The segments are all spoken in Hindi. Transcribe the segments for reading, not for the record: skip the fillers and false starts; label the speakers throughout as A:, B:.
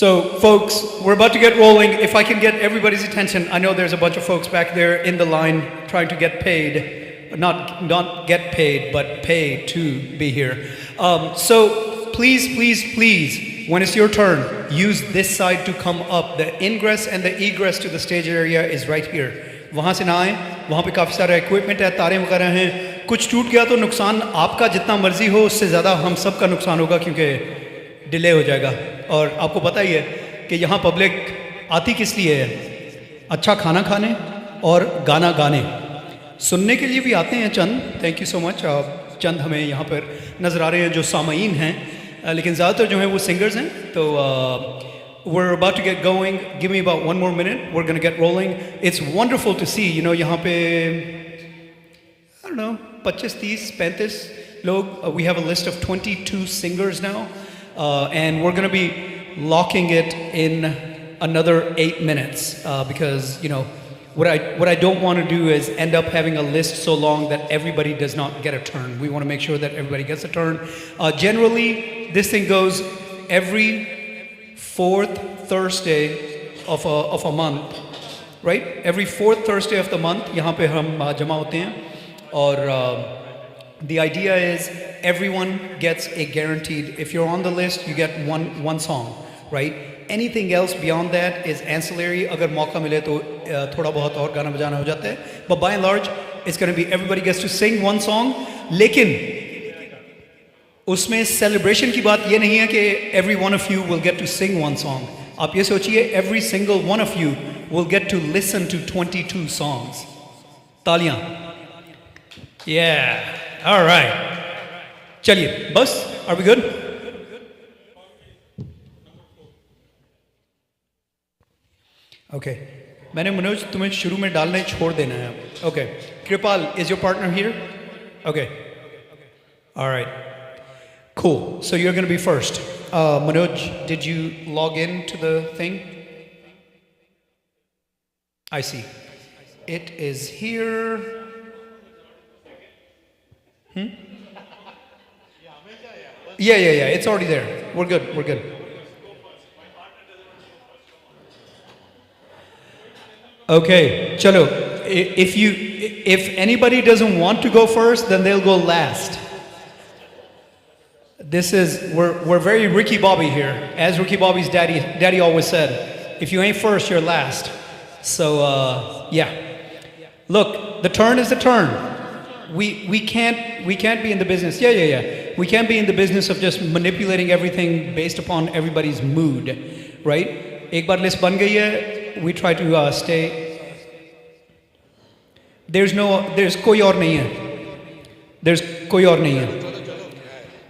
A: So, folks, we're about to get rolling. If I can get everybody's attention, I know there's a bunch of folks back there in the line trying to get paid. Not get paid, but pay to be here. So, please, please, please, when it's your turn, use this side to come up. The ingress and the egress to the stage area is right here. वहाँ से ना आए, वहाँ पे काफ़ी सारा इक्विपमेंट है, तारें वगैरह हैं. कुछ टूट गया तो नुकसान आपका जितना मर्जी हो, उससे ज़्यादा हम सब का नुकसान होगा क्योंकि डिले हो जाएगा. और आपको पता ही है कि यहाँ पब्लिक आती किस लिए है? अच्छा खाना खाने और गाना गाने. सुनने के लिए भी आते हैं चंद. Thank you so much. चंद हमें यहाँ पर नज़र आ रहे हैं जो सामाईन हैं, लेकिन ज़्यादातर जो हैं वो सिंगर्स हैं. तो we're about to get going. Give me about one more minute. We're going to get rolling. It's wonderful to see, you know, यहाँ पे I don't know 25, 30, 35 लोग. We have a list of 22 singers now. And we're going to be locking it in another 8 minutes because, you know, what I don't want to do is end up having a list so long that everybody does not get a turn. We want to make sure that everybody gets a turn. Generally, this thing goes every fourth Thursday of a month, right? Every fourth Thursday of the month, यहाँ पे हम जमा होते हैं. और the idea is everyone gets a guaranteed, if you're on the list, you get one song, right? Anything else beyond that is ancillary. अगर मौका मिले तो थोड़ा बहुत और गाना बजाना हो जाता है. But by and large, it's going to be everybody gets to sing one song. लेकिन उसमें celebration की बात ये नहीं है कि every one of you will get to sing one song. आप ये सोचिए, every single one of you will get to listen to 22 songs. तालियां. Yeah. All right. चलिए, बस. Are we good? Okay. मैंने मनोज तुम्हें शुरू में डालना ही छोड़ देना है. Okay. Kripal, is your partner here? Okay. All right. Cool. So you're going to be first. Manoj, did you log in to the thing? I see. It is here. Yeah. It's already there. We're good. Okay, chalo. If anybody doesn't want to go first, then they'll go last. We're very Ricky Bobby here. As Ricky Bobby's daddy always said, if you ain't first, you're last. So yeah. Look, the turn is the turn. We can't be in the business. Yeah. We can't be in the business of just manipulating everything based upon everybody's mood, right? एक बार list बन गई है, we try to stay. There's कोई और नहीं है.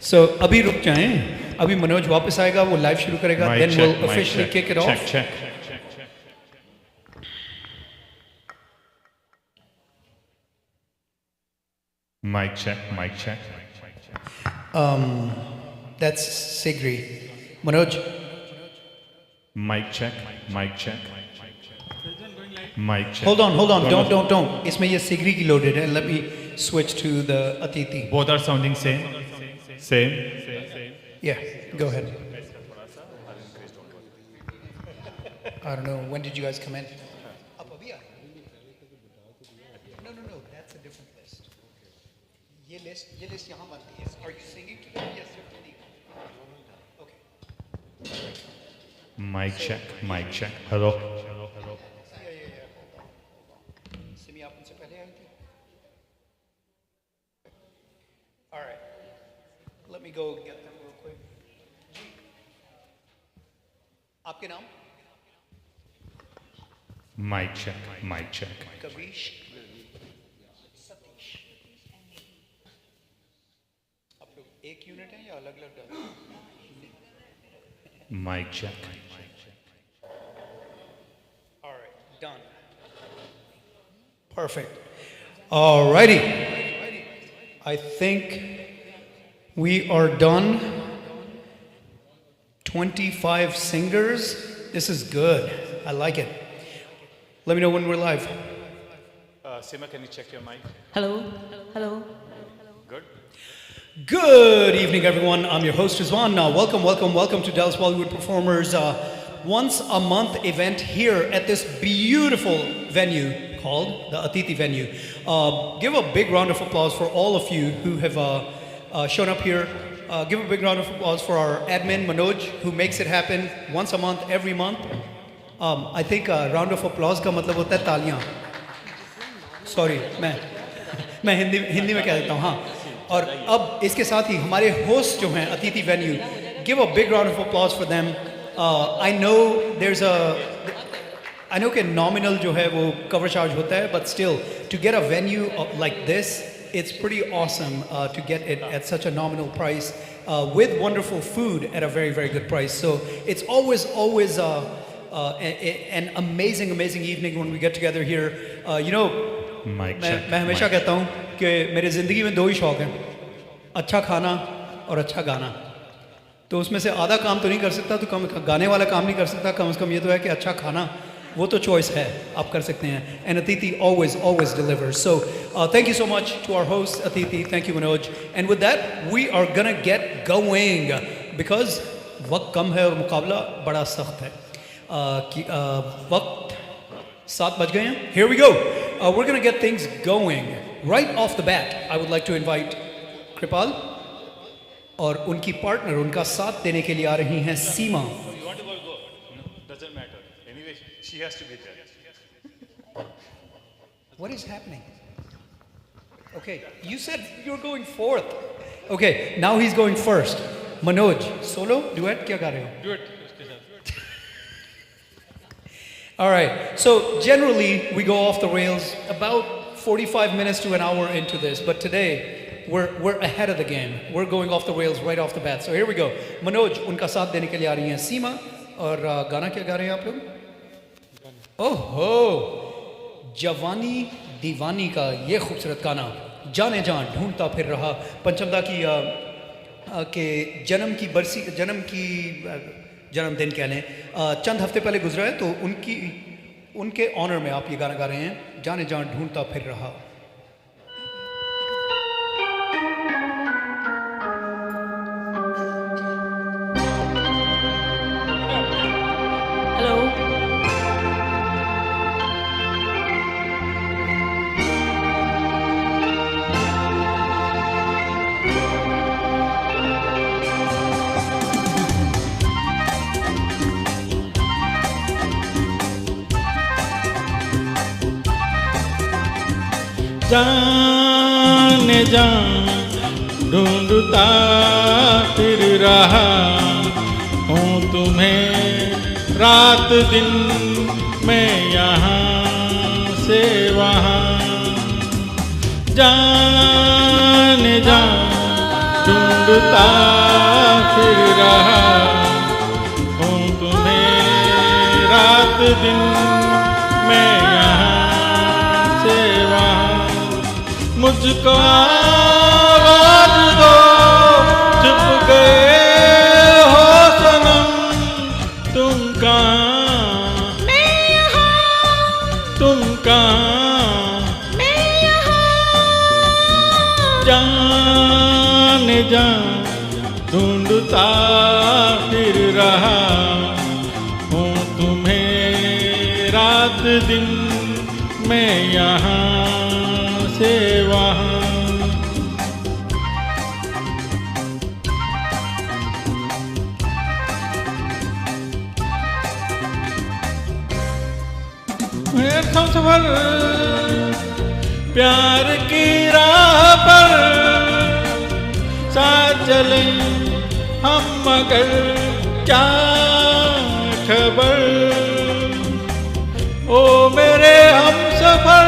A: So अभी रुक जाएं. अभी मनोज वापस आएगा, वो लाइव शुरू करेगा. Then we'll officially kick it off.
B: Check. Mic check.
A: That's Sigri. Manoj.
B: Mic check.
A: Hold on. Don't. इसमें ये Sigri की loaded है. Let me switch to the Atiti.
B: Both are sounding same.
A: Yeah, go ahead. I don't know. When did you guys come in? No. That's a different list. ये list यहाँ बनती है. Are you singing to them? Yes, you're. Okay.
B: Mic check. Hello.
A: Yeah. Simi आप उनसे पहले आई थी. All right. Let me go get them real quick. आपके नाम?
B: Mic check.
A: कविश. सतीश. आप लोग एक यूनिट हैं या अलग-अलग?
B: Mic check.
A: All right, done. Perfect. All righty. I think we are done. 25 singers. This is good. I like it. Let me know when we're live.
B: Sima, can you check your mic?
C: Hello.
B: Good.
A: Good evening, everyone. I'm your host, Rizwan. Welcome to Dallas Bollywood Performers. once a month event here at this beautiful venue called the Atiti venue. Give a big round of applause for all of you who have shown up here. Give a big round of applause for our admin Manoj, who makes it happen once a month, every month. I think a round of applause का मतलब होता है तालियां. Sorry, मैं हिंदी में कह देता हूँ. हाँ. और अब इसके साथ ही हमारे होस्ट जो हैं अतिथि venue, give a big round of applause for them. I know कि nominal जो है वो cover charge होता है, but still to get a venue like this, it's pretty awesome to get it at such a nominal price with wonderful food at a very, very good price. So it's always an amazing evening when we get together here. You know, मैं हमेशा कहता हूँ कि मेरी ज़िंदगी में दो ही शौक़ हैं, अच्छा खाना और अच्छा गाना. तो उसमें से आधा काम तो नहीं कर सकता, तो गाने वाला काम नहीं कर सकता, कम से कम ये तो है कि अच्छा खाना वो तो चॉइस है, आप कर सकते हैं. And Atiti always delivers. So thank you so much to our host Atiti. Thank you Manoj. And with that we are gonna get going because वक्त कम है और मुकाबला बड़ा सख्त है. वक्त 7 बज गए हैं. Here we go. We're gonna get things going right off the bat. I would like to invite Kripal और उनकी पार्टनर, उनका साथ देने के लिए आ रही हैं सीमा.
B: You want to go? No, doesn't matter. Anyway, she has to be there.
A: What is happening? Okay, you said you're going fourth. Okay, now he's going first. Manoj, solo, duet, क्या गा रहे हो?
B: Duet.
A: All right. So generally we go off the rails about 45 minutes to an hour into this, but today we're ahead of the game. We're going off the rails right off the bat. So here we go. Manoj, उनका साथ देने के लिए आ रही हैं सीमा और गाना क्या गा रहे हैं आप लोग? ओहो, जवानी दीवानी का ये खूबसूरत गाना जाने जान ढूंढता फिर रहा. पंचमदा की के जन्मदिन कह लें चंद हफ्ते पहले गुजरा है, तो उनके ऑनर में आप ये गाना गा रहे हैं, जाने जान ढूंढता फिर रहा.
C: हेलो.
D: जाने जान ढूंढता फिर रहा हूँ तुम्हें रात दिन, मैं यहाँ से वहाँ. जाने जान ढूंढता फिर रहा हूँ तुम्हें रात दिन, मैं यहाँ से वहाँ. मुझको आवाज दो, चुप गए हो सनम, तुम कहाँ?
C: मैं यहाँ.
D: तुम कहाँ?
C: मैं यहाँ.
D: जाने जान ढूंढता फिर रहा हूँ तुम्हें रात दिन, मैं यहाँ से वहाँ. हम सफर प्यार की राह पर साथ चले हम, मगर क्या खबर ओ मेरे हम सफर.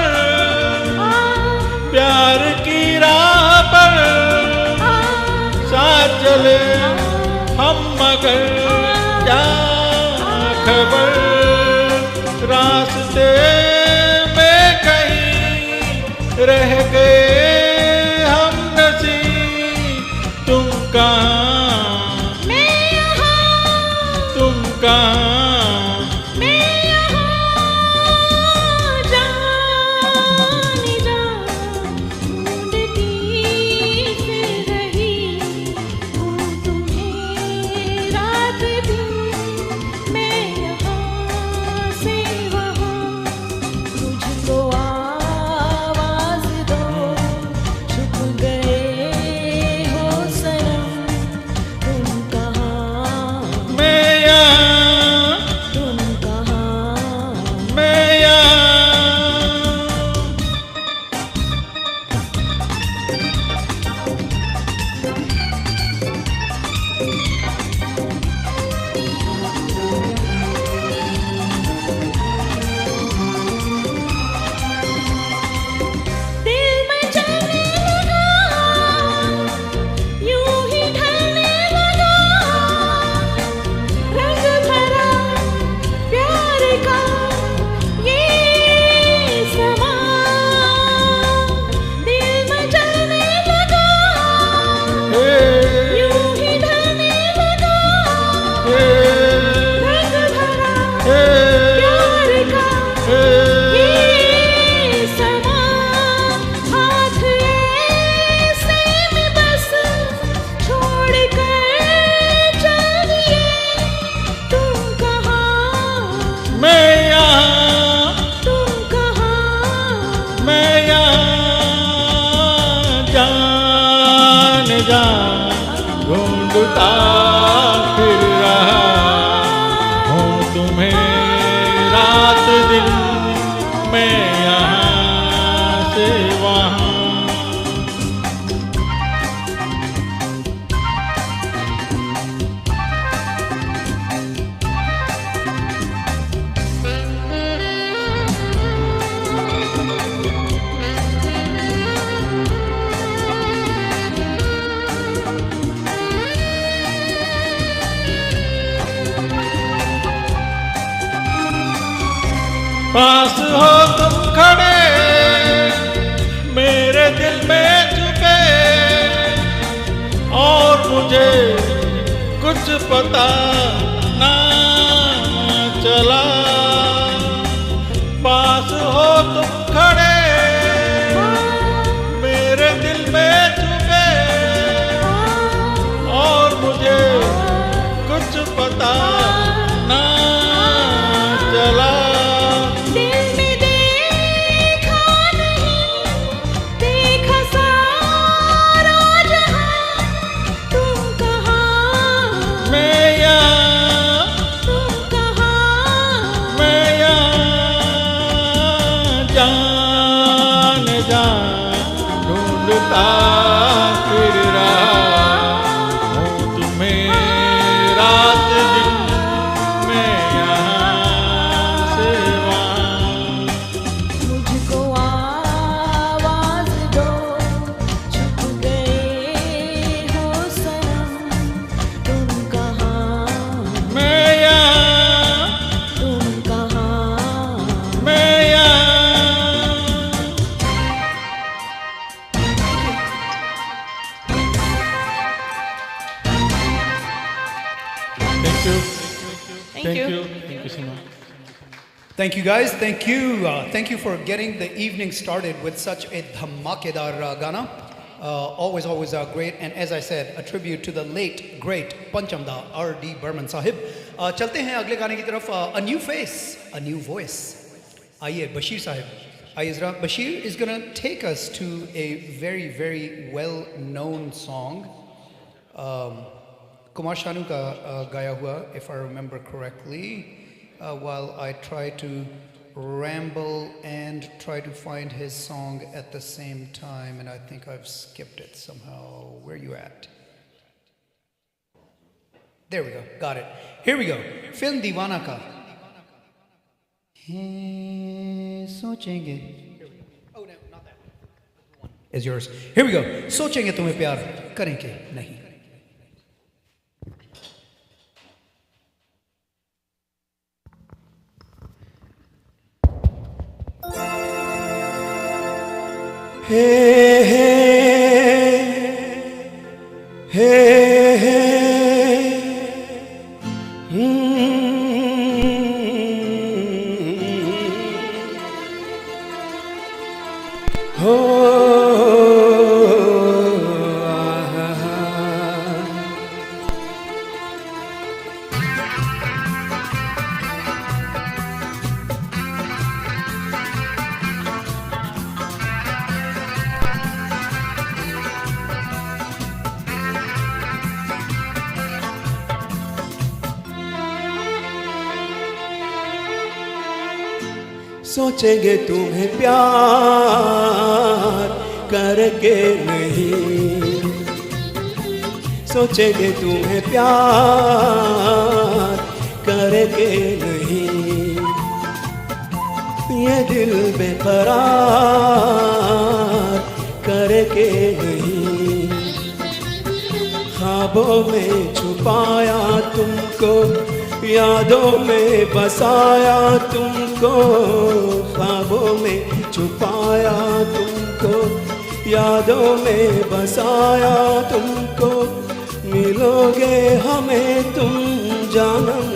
D: प्यार की राह पर साथ चले हम, मगर क्या खबर रास्ते में कहीं रह गए हम नसीब. तुम कहाँ?
C: मैं यहाँ.
D: तुम कहाँ?
C: मैं
D: मैं यहाँ जान ढूंढता फिर रहा हूँ तुम्हें रात दिन, मैं यहाँ से वहाँ। पास हो तुम खड़े मेरे दिल में छुपे, और मुझे कुछ पता ना चला। पास हो तुम खड़े मेरे दिल में छुपे, और मुझे कुछ पता ना चला। ढूंढता फिर रहा हूँ तुम्हें रात दिन, मैं यहाँ से वहाँ।
C: मुझको आवाज दो, छुप गए हो सनम, तुम कहाँ?
D: मैं यहाँ,
C: तुम कहाँ?
D: मैं यहाँ। Thank you so much.
A: Thank you guys, thank you. Thank you for getting the evening started with such a dhamakedar Gana. Always great, and as I said, a tribute to the late, great Panchamda R.D. Burman Sahib. चलते हैं अगले गाने की तरफ. A new face, a new voice. आइए Bashir Sahib. आइए जरा. Bashir is going to take us to a very, very well-known song. Kumar Sanu ka gaya hua, if I remember correctly, while I try to ramble and try to find his song at the same time, and I think I've skipped it somehow. Where are you at? There we go, got it. Here we go. Film Deewana ka. Sochenge. Oh no, not that one. Is yours. Here we go. Sochenge tumhe pyar karenge nahi. Hey, hey, hey, hey.
E: सोचेंगे तुम्हें प्यार करके नहीं, सोचेंगे तुम्हें प्यार करके नहीं, ये दिल बेकरार करके नहीं। ख्वाबों में छुपाया तुमको, यादों में बसाया तुमको, ख्वाबों में छुपाया तुमको, यादों में बसाया तुमको। मिलोगे हमें तुम जानम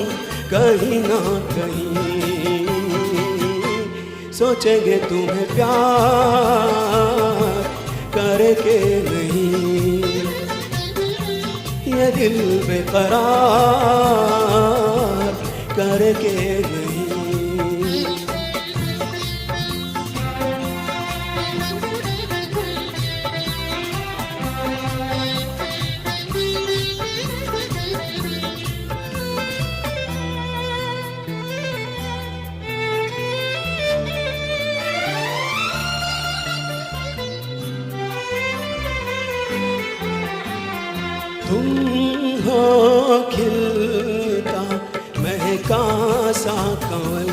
E: कहीं ना कहीं, सोचेंगे तुम्हें प्यार करके नहीं, ये दिल बेकरार करके नहीं। तुम हो खिलता महका सा कंवल,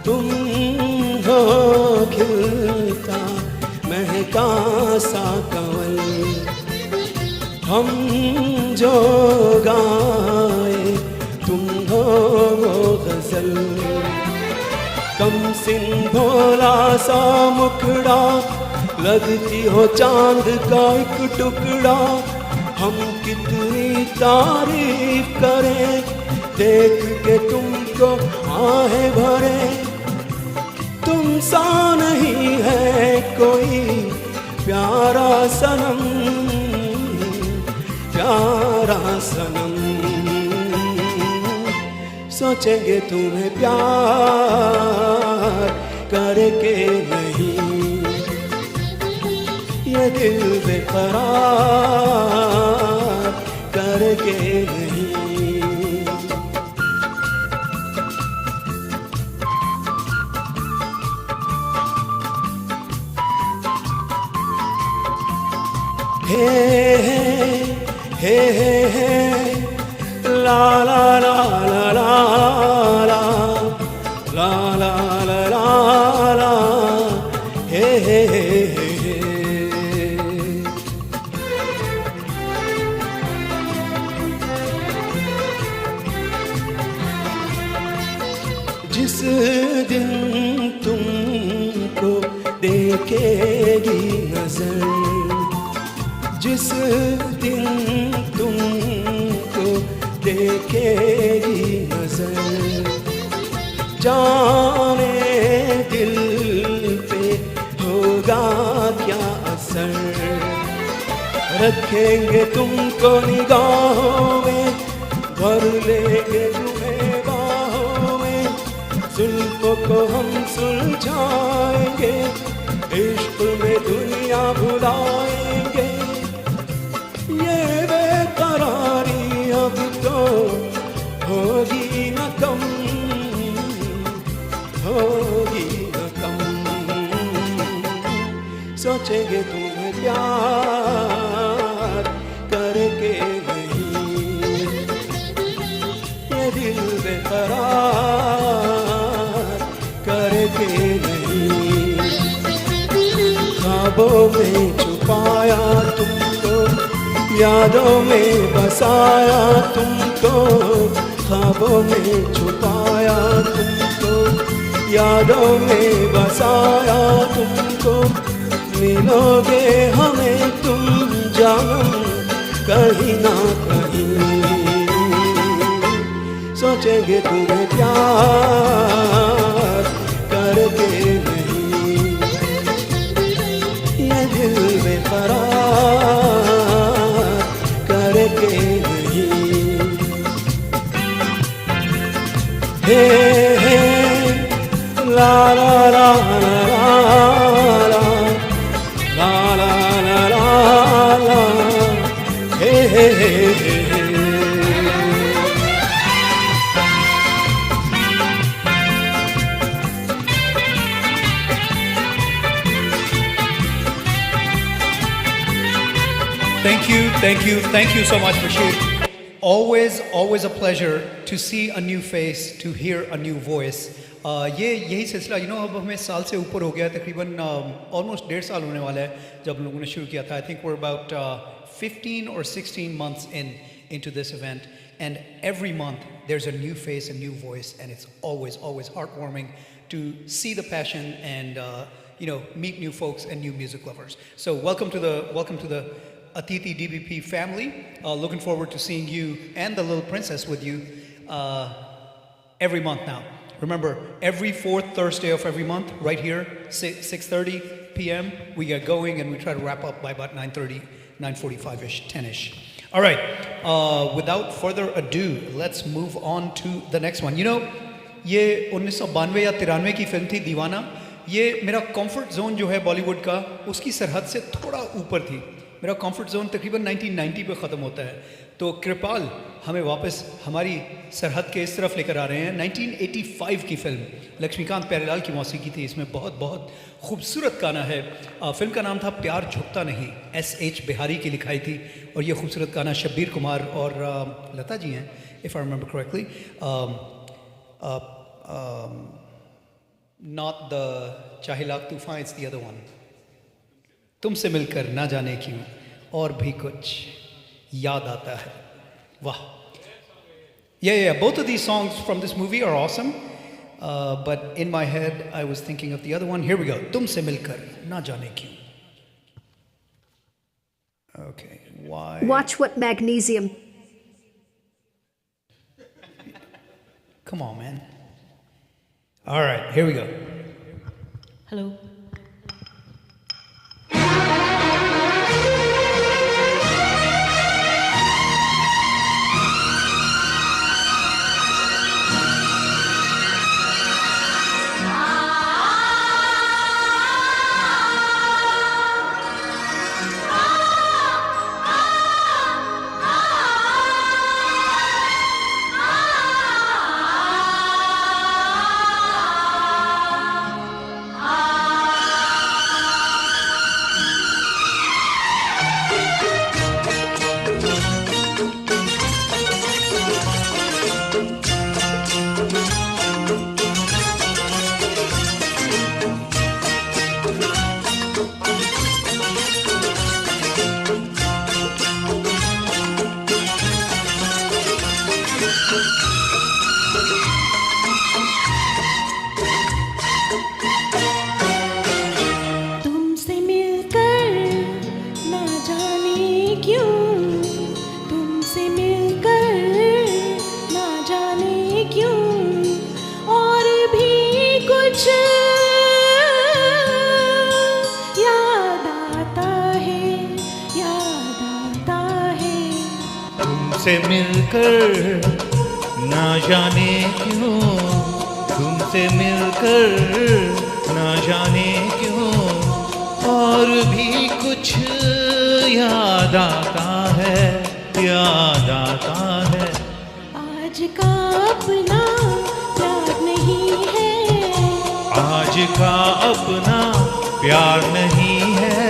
E: तुम हो खिलता महका सा कंवल, हम जो गाए तुम हो वो गजल। कम सिन भोला सा मुखड़ा, लगती हो चांद का एक टुकड़ा, हम कितनी तारीफ करें देख के तुमको आहें भरे। तुम सा नहीं है कोई प्यारा सनम, प्यारा सनम। सोचेंगे तुम्हें प्यार करके नहीं, ये दिल बेकरार करके नहीं। हे हे हे हे ला ला ला ला ला ला ला ला ला ला ला हे हे हे हे। जिस दिन तुमको देखेगी नजर, जिस दिन तुमको देखेगी नजर, जाने दिल पे होगा क्या असर। रखेंगे तुमको निगाहों में, भर लेंगे तुम्हें बाहों में, जुल्फों को हम सुलझाएंगे, इश्क में दुनिया भुलाएंगे। ये बेकरारी अब तो होगी न कम, होगी न कम। सोचेंगे तुम्हें प्यार करके नहीं, ये दिल बेकरार करके नहीं। ख्वाबों में छुपाया तुमको, यादों में बसाया तुमको, ख्वाबों में छुपाया तुमको, यादों में बसाया तुमको। मिलोगे हमें तुम जानम कहीं ना कहीं, सोचेंगे तुम्हें प्यार करके नहीं, ये दिल बेकरार करके नहीं। हे हे ला ला ला ला ला ला ला ला ला ला हे हे हे हे।
A: Thank you so much, Bashir. Always a pleasure to see a new face, to hear a new voice. ये यही सिलसिला अब हमें साल से ऊपर हो गया है, तकरीबन ऑलमोस्ट 1.5 साल होने वाला है जब लोगों ने शुरू किया था. I think we're about 15 or 16 months into this event, and every month there's a new face, a new voice, and it's always heartwarming to see the passion and meet new folks and new music lovers. So welcome to the Atithi DBP family. Looking forward to seeing you and the little princess with you every month now. Remember, every fourth Thursday of every month, right here, 6:30 p.m., we get going and we try to wrap up by about 9:30, 9:45-ish, 10-ish. All right, without further ado, let's move on to the next one. ये 1992 या 93 की फिल्म थी दीवाना. ये मेरा कंफर्ट जोन जो है बॉलीवुड का, उसकी सरहद से थोड़ा ऊपर थी. मेरा कंफर्ट जोन तकरीबन 1990 पे ख़त्म होता है, तो कृपाल हमें वापस हमारी सरहद के इस तरफ लेकर आ रहे हैं। 1985 की फिल्म, लक्ष्मीकांत प्यारेलाल की मौसीकी थी इसमें, बहुत बहुत खूबसूरत गाना है। फिल्म का नाम था प्यार झुकता नहीं, S.H. बिहारी की लिखाई थी, और ये खूबसूरत गाना शब्बीर कुमार और लता जी हैं, if I remember correctly. Not the चाहे लाख तूफान, इट्स द अदर वन, तुमसे मिलकर ना जाने क्यों और भी कुछ याद आता है। वाह, yeah, both of these songs from this movie are awesome, but in my head I was thinking of the other one. Here we go, तुमसे मिलकर ना जाने क्यों। Okay, why?
F: Watch what magnesium.
A: Come on, man. All right, here we go.
C: Hello. तुमसे मिलकर ना जाने क्यों, तुमसे मिलकर ना जाने क्यों, और भी कुछ याद आता है, याद आता है।
D: तुमसे मिलकर ना जाने क्यों, तुमसे मिलकर ना जाने क्यों, और भी कुछ याद आता है, याद आता है।
C: आज का अपना प्यार नहीं है,
D: आज का अपना प्यार नहीं है,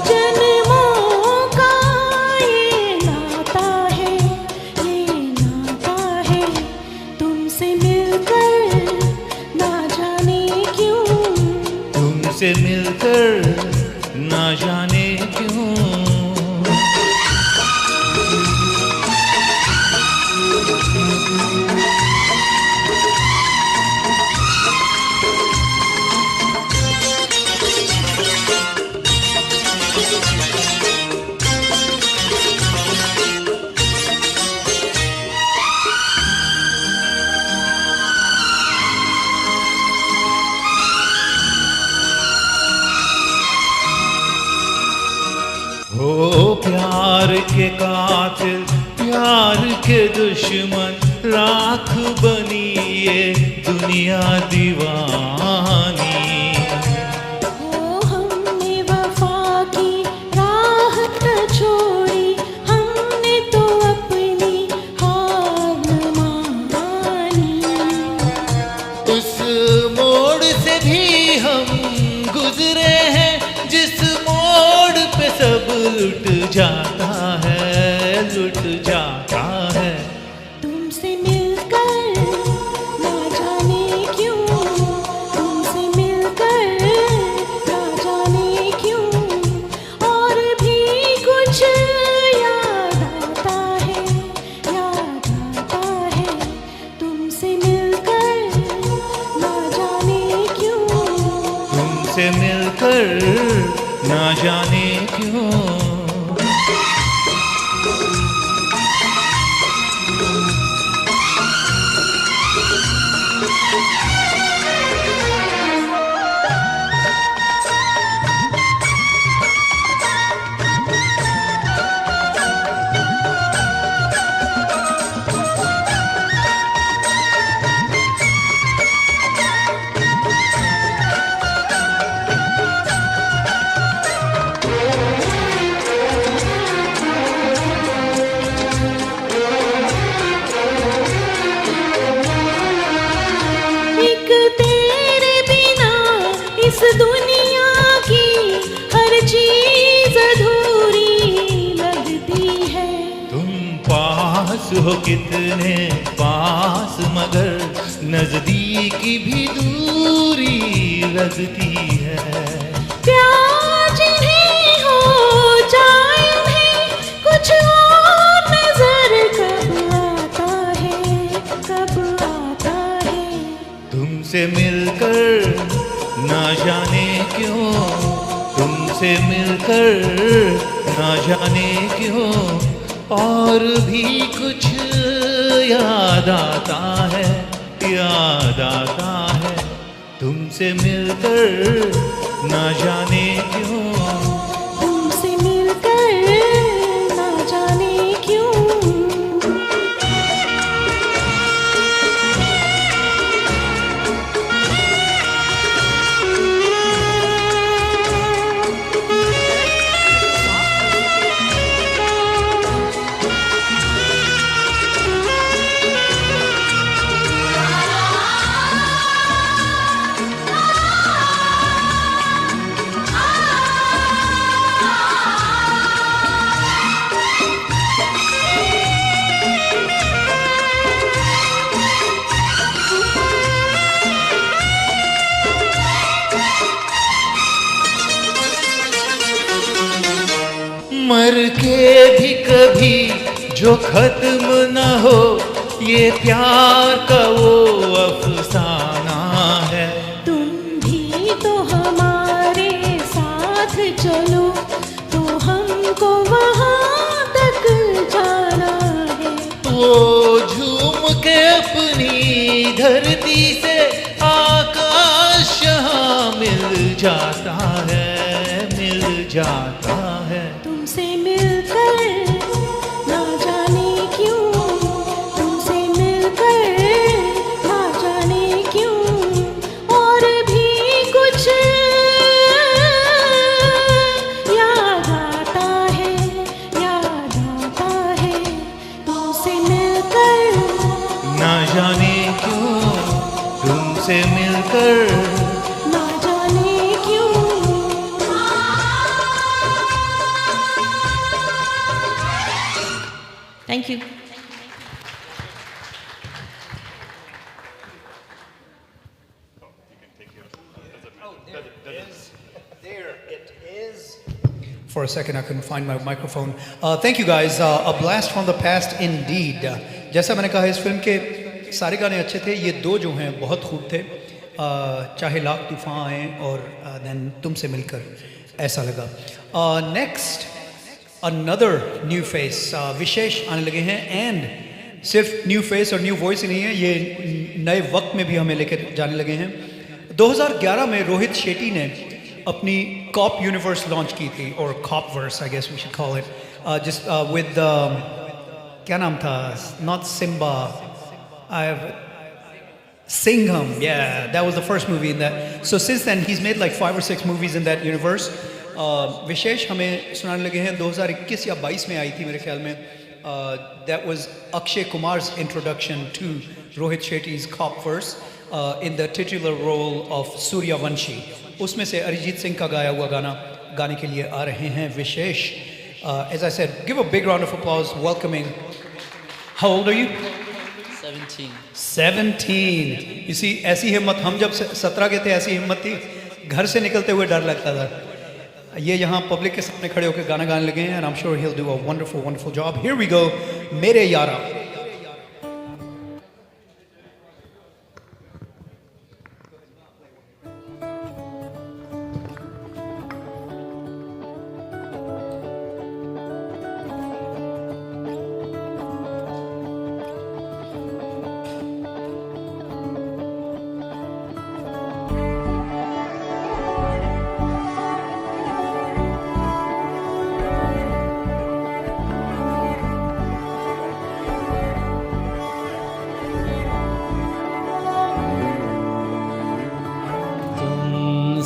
C: जन्मों का ये नाता है, ये नाता है। तुमसे मिलकर ना जाने क्यों,
D: तुमसे मिलकर ना जाने क्यों। हो प्यार के कातिल, प्यार के दुश्मन, राख बनी ये दुनिया दीवानी।
C: ओ हमने वफा की राह न छोड़ी, हमने तो अपनी हार न मानी।
D: उस मोड़ से भी हम गुजरे हैं, जिस मोड़ पे सब लुट जाता है, लुट जाता है।
C: तुमसे मिलकर ना जाने क्यों, तुमसे मिलकर ना जाने क्यों, और भी कुछ याद आता है, याद आता है। तुमसे मिलकर ना जाने क्यों,
D: तुमसे मिलकर ना जाने क्यों। पास हो कितने पास, मगर नजदीकी भी दूरी लगती है।
C: प्यार जिन्हें हो जाए उन्हें कुछ और नजर कब आता है, कब आता है।
D: तुमसे मिलकर ना जाने क्यों, तुमसे मिलकर ना जाने क्यों और भी कुछ याद आता है, याद आता है। तुमसे मिलकर ना जाने क्यों,
C: तुमसे मिलकर ना जाने क्यों।
D: मर के भी कभी जो खत्म न हो, ये प्यार का वो अफसाना है।
C: तुम भी तो हमारे साथ चलो, तो हमको वहाँ तक जाना है।
D: वो झूम के अपनी धरती से आकाश यहाँ मिल जाता है, मिल जाता है।
C: तुमसे मिलकर ना जाने क्यों, तुमसे मिलकर ना जाने क्यों और भी कुछ याद आता है, याद आता है। तुमसे मिलकर
D: ना जाने क्यों, तुमसे मिलकर
C: ना जाने क्यों। Thank you.
A: For a second, I couldn't find my microphone. Thank you guys. A blast from the past indeed. जैसा मैंने कहा, इस फिल्म के सारे गाने अच्छे थे, ये दो जो हैं बहुत खूब थे। चाहे लाख तूफान आए और देन तुमसे मिलकर ऐसा लगा। नेक्स्ट अनदर न्यू फेस, विशेष आने लगे हैं। एंड सिर्फ न्यू फेस और न्यू वॉइस ही नहीं है, ये नए वक्त में भी हमें लेकर जाने लगे हैं। 2011 में रोहित शेट्टी ने अपनी कॉप यूनिवर्स लॉन्च की थी, और cop verse I guess we should call it, जिस विद क्या नाम था, not Simmba, I have Singham, yeah, that was the first movie in that. So since then, he's made like 5 or 6 movies in that universe. विशेष हमें सुनाने लगे हैं 2021 या 22 में आई थी मेरे ख्याल में. That was Akshay Kumar's introduction to Rohit Shetty's Cop Verse in the titular role of Suryavanshi. उसमें से अरिजीत सिंह का गाया हुआ गाना गाने के लिए आ रहे हैं विशेष. As I said, give a big round of applause welcoming. How old are you? 17. You see, ऐसी हिम्मत, हम जब 17 के थे ऐसी हिम्मत थी, घर से निकलते हुए डर लगता था. ये यहाँ पब्लिक के सामने खड़े होकर गाना गाने लगे हैं, and I'm sure he'll do a wonderful, wonderful job. Here we go, मेरे यारा.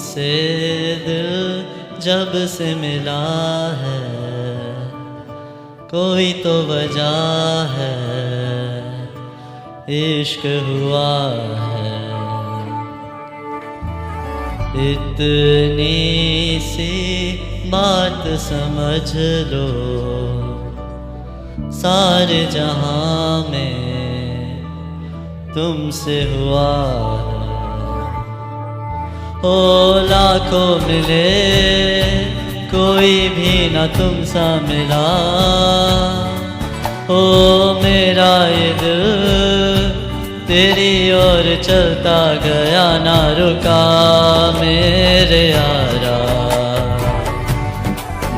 F: से दिल जब से मिला है, कोई तो वजह है, इश्क हुआ है. इतनी सी बात समझ लो, सारे जहां में तुमसे हुआ है। ओ लाखों मिले कोई भी न तुम सा मिला, ओ मेरा ये दिल तेरी ओर चलता गया ना रुका। मेरे यारा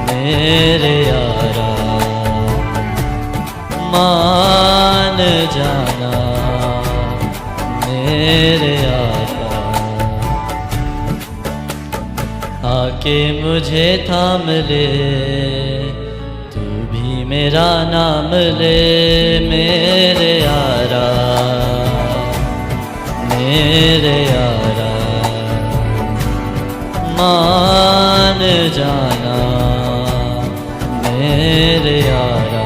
F: मेरे यारा मान जाना मेरे यारा, आके मुझे थाम ले तू भी मेरा नाम ले। मेरे यारा मेरे यारा मान जाना मेरे यारा।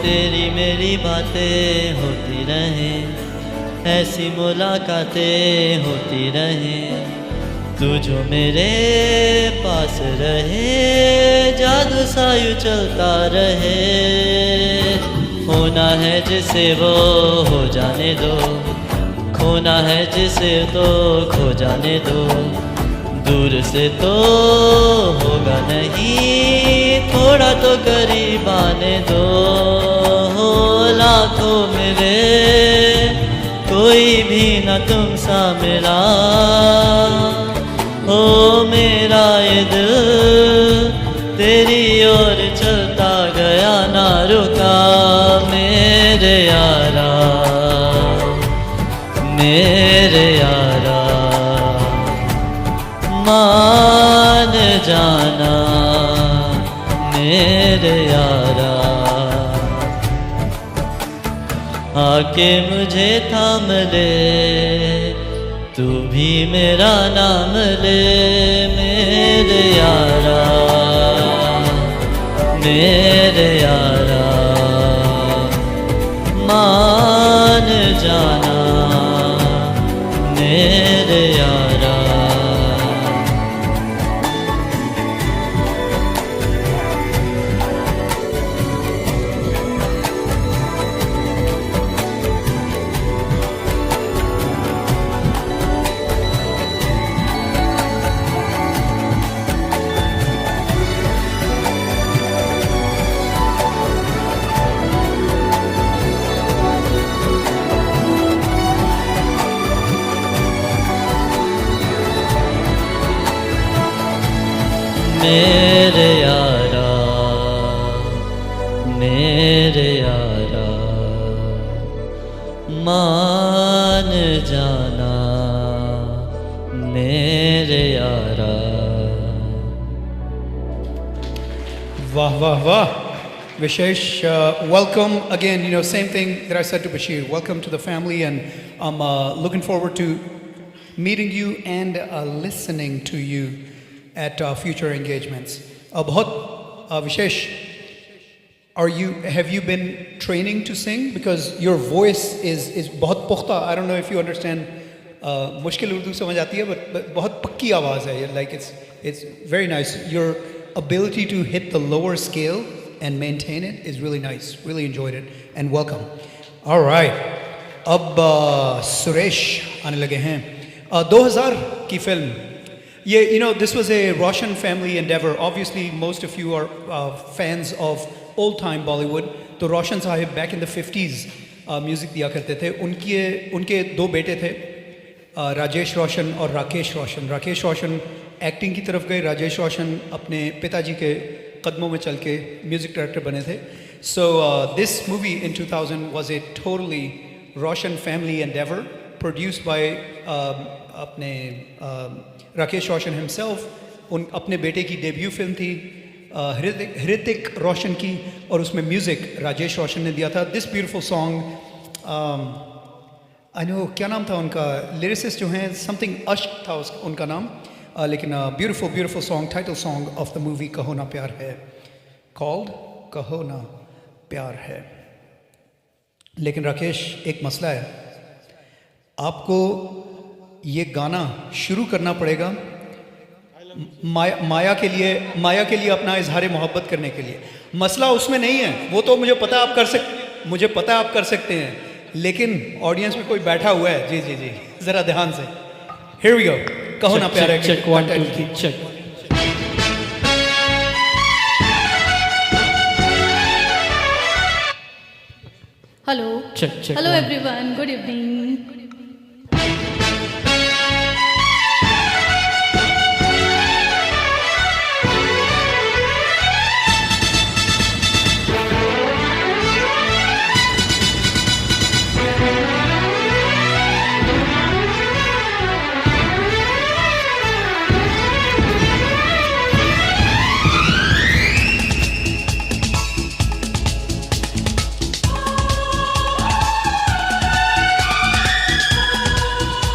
F: तेरी मेरी बातें होती रहें, ऐसी मुलाकातें होती रहें, तू जो मेरे पास रहे जादू सा यूं चलता रहे। होना है जिसे वो हो जाने दो, खोना है जिसे तो खो जाने दो। दूर से तो होगा नहीं थोड़ा तो करीब आने दो। हो लाखों मिले कोई भी न तुम सा मिला, हो मेरा ये दिल तेरी ओर चलता गया ना रुका। मेरे यारा मेरे यारा मान जाना मेरे यारा, आके मुझे थाम ले तू भी मेरा नाम ले। मेरे यारा मेरे यारा मान जाना मेरे यारा। मेरे यारा मेरे यारा मान जाना मेरे यारा।
A: Wah, wah, wah. Vishesh, welcome again. You know, same thing that I said to Bashir. Welcome to the family, and I'm looking forward to meeting you and listening to you at future engagements. Vishesh, have you been training to sing? Because your voice is बहुत पुख्ता. I don't know if you understand. मुश्किल उर्दू समझ आती है, but बहुत पक्की आवाज़ है. Like it's very nice. Your ability to hit the lower scale and maintain it is really nice. Really enjoyed it, and welcome. All right. अब सुरेश आने लगे हैं. 2000 की film. Yeah, you know, this was a Roshan family endeavor. Obviously, most of you are fans of old-time Bollywood. तो Roshan sahib back in the 50s music दिया करते थे. उनके दो बेटे थे, राजेश रोशन और राकेश रोशन. राकेश रोशन एक्टिंग की तरफ गए, राजेश रोशन अपने पिताजी के कदमों में चल के म्यूज़िक डायरेक्टर बने थे. So this movie in 2000 was a totally Roshan family endeavor, produced by अपने राकेश रोशन himself. अपने बेटे की डेब्यू फिल्म थी. हृतिक रोशन की, और उसमें म्यूज़िक राजेश रोशन ने दिया था. This beautiful song I know क्या नाम था उनका, लिरिसिस्ट जो हैं समथिंग अश्क था उनका नाम, लेकिन beautiful song, title song of the movie कहो ना प्यार है, कॉल्ड कहो ना प्यार है. लेकिन राकेश, एक मसला है, आपको ये गाना शुरू करना पड़ेगा माया के लिए अपना इजहार मोहब्बत करने के लिए. मसला उसमें नहीं है, वो तो मुझे पता आप कर सकते हैं, लेकिन ऑडियंस में कोई बैठा हुआ है. जी जी जी, जरा ध्यान से. Here we go. कहो ना प्यार है.
F: check 1 2 3 check.
C: Hello.
F: Check, check.
C: Hello everyone, good evening.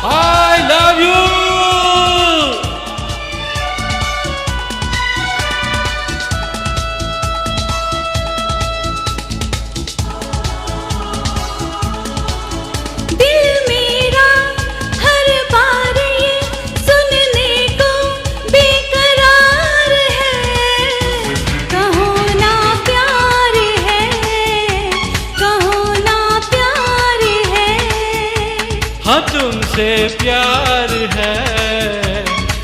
F: I love you.
C: दिल मेरा हर बार ये सुनने को बेकरार है. कहो ना प्यार है, कहो ना प्यार है.
F: हाँ तुमसे प्यार है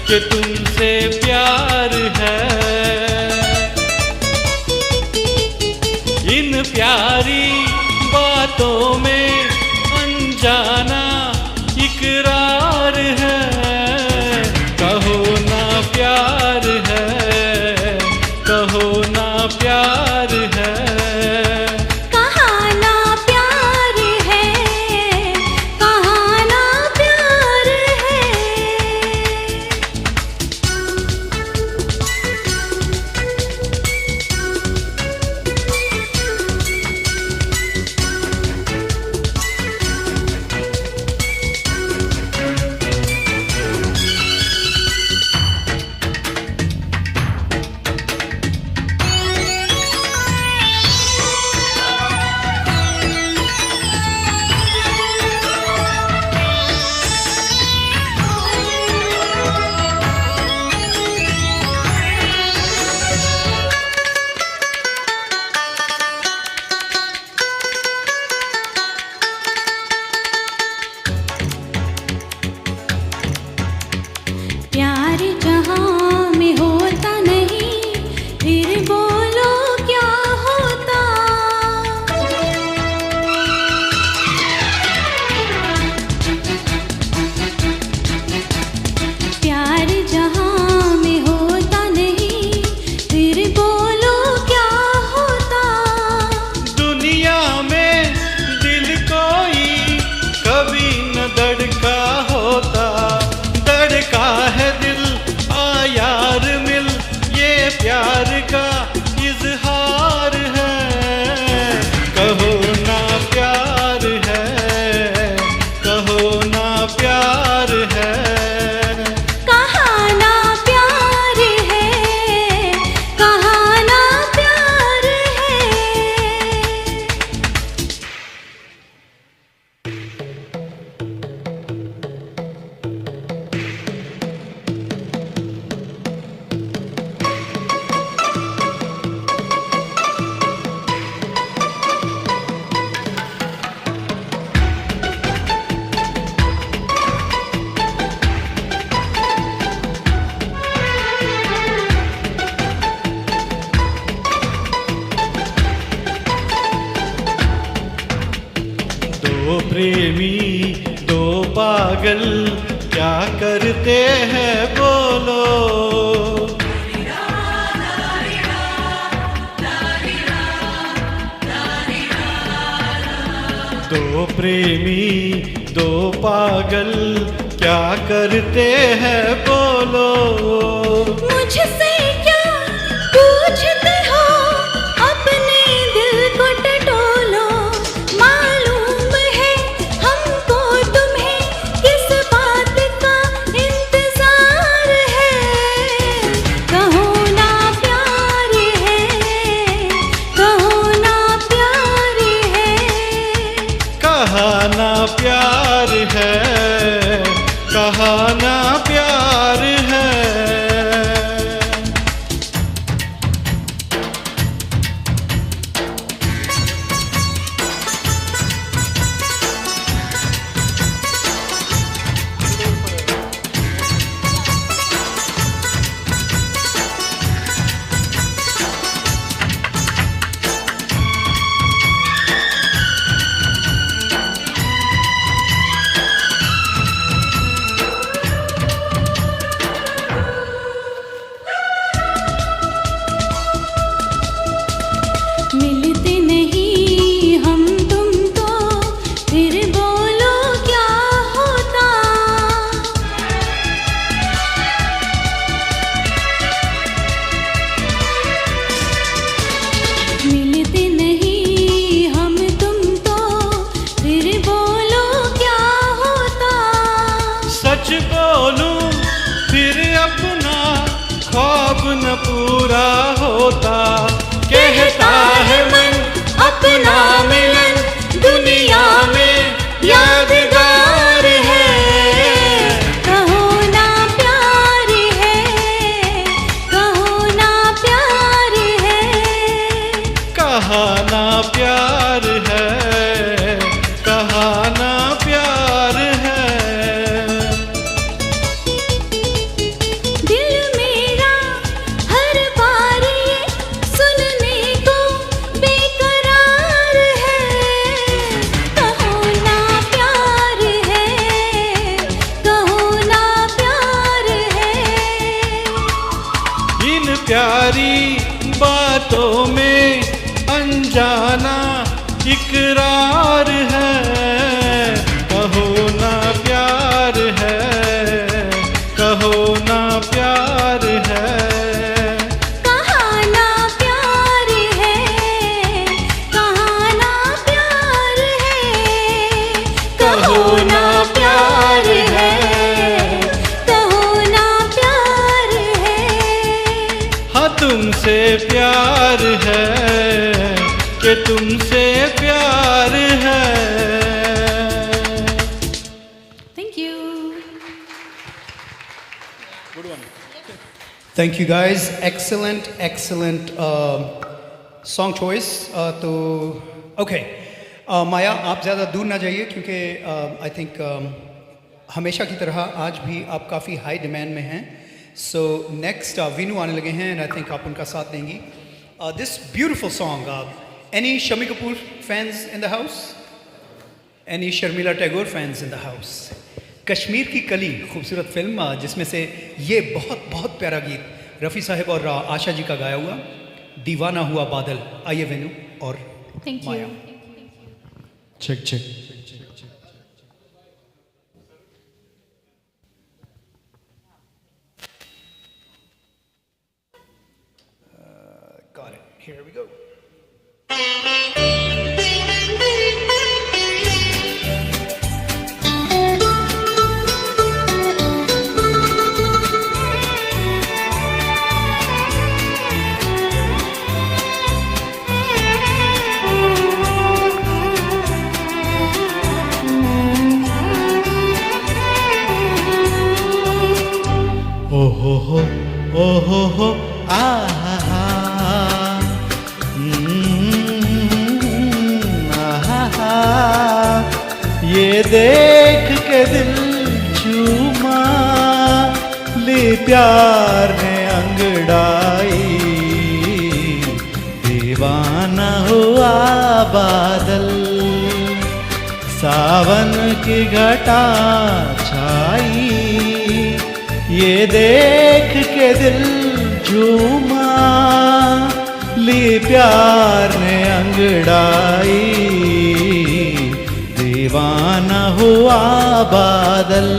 F: कि तुमसे प्यार है. इन प्यारी बातों में अनजाना इकरार है. कहो ना प्यार है, कहो ना प्यार है.
C: कहाँ ना प्यार है, कहाँ ना प्यार है. प्यार जहाँ में होता नहीं, फिर बोलो क्या होता. प्यार जहाँ में होता नहीं, फिर बोलो क्या होता.
F: दुनिया में दिल कोई कभी न धड़का होता. धड़का है दिल, आ यार मिल, ये प्यार का इजहार है. कहो ना प्यार है, कहो ना प्यार है.
C: कहाँ ना प्यार है, कहाँ ना प्यार है.
F: दो प्रेमी दो पागल क्या करते हैं बोलो. दो प्रेमी दो पागल क्या करते हैं बोलो.
C: मुझसे क्या पूछ
D: कहाना प्यार है।
C: मिलते नहीं हम तुम तो फिर बोलो क्या होता। मिलते नहीं हम तुम तो फिर बोलो क्या होता।
D: सच बोलूं फिर अपना ख्वाब न पूरा होता। कहता है मन
C: अपना मिलन दुनिया में यादगार है। कहो ना प्यार है, कहो ना प्यार है।
D: कहाना प्यार है, कहाना प्यार है।
C: दिल मेरा हर बार ये सुनने को बेकरार है। कहो ना प्यार है, कहो ना प्यार है।
D: इन प्यारी बातों में अनजाना इकरार है। कहो ना प्यार है, कहो ना प्यार है।
C: कहाना प्यार है, कहाना प्यार है। कहो ना प्यार है, कहो ना प्यार है।
D: हाँ तुमसे प्यार है कि तुमसे प्यार है।
C: Thank you.
A: Thank you guys. Excellent, excellent song choice. तो okay, माया आप ज़्यादा दूर ना जाइए क्योंकि आई थिंक हमेशा की तरह आज भी आप काफ़ी हाई डिमांड में हैं. सो नेक्स्ट वीनू आने लगे हैं एंड आई थिंक आप उनका साथ देंगी. This beautiful song, any Shami Kapoor fans in the house, any Sharmila Tagore fans in the house. Kashmir की कली खूबसूरत फिल्म जिसमें से ये बहुत बहुत प्यारा गीत रफ़ी साहब और आशा जी का गाया हुआ दीवाना हुआ बादल. आइए वेनु और
C: Thank
A: Maya.
C: you.
D: Check check.
A: Got it. Here we go.
D: ओहो हो आहा आहा, ये देख के दिल झूमा ले प्यार ने अंगड़ाई. दीवाना हुआ बादल सावन की घटा छाई. ये देख के दिल झूमा ली प्यार ने अंगड़ाई. दीवाना हुआ बादल.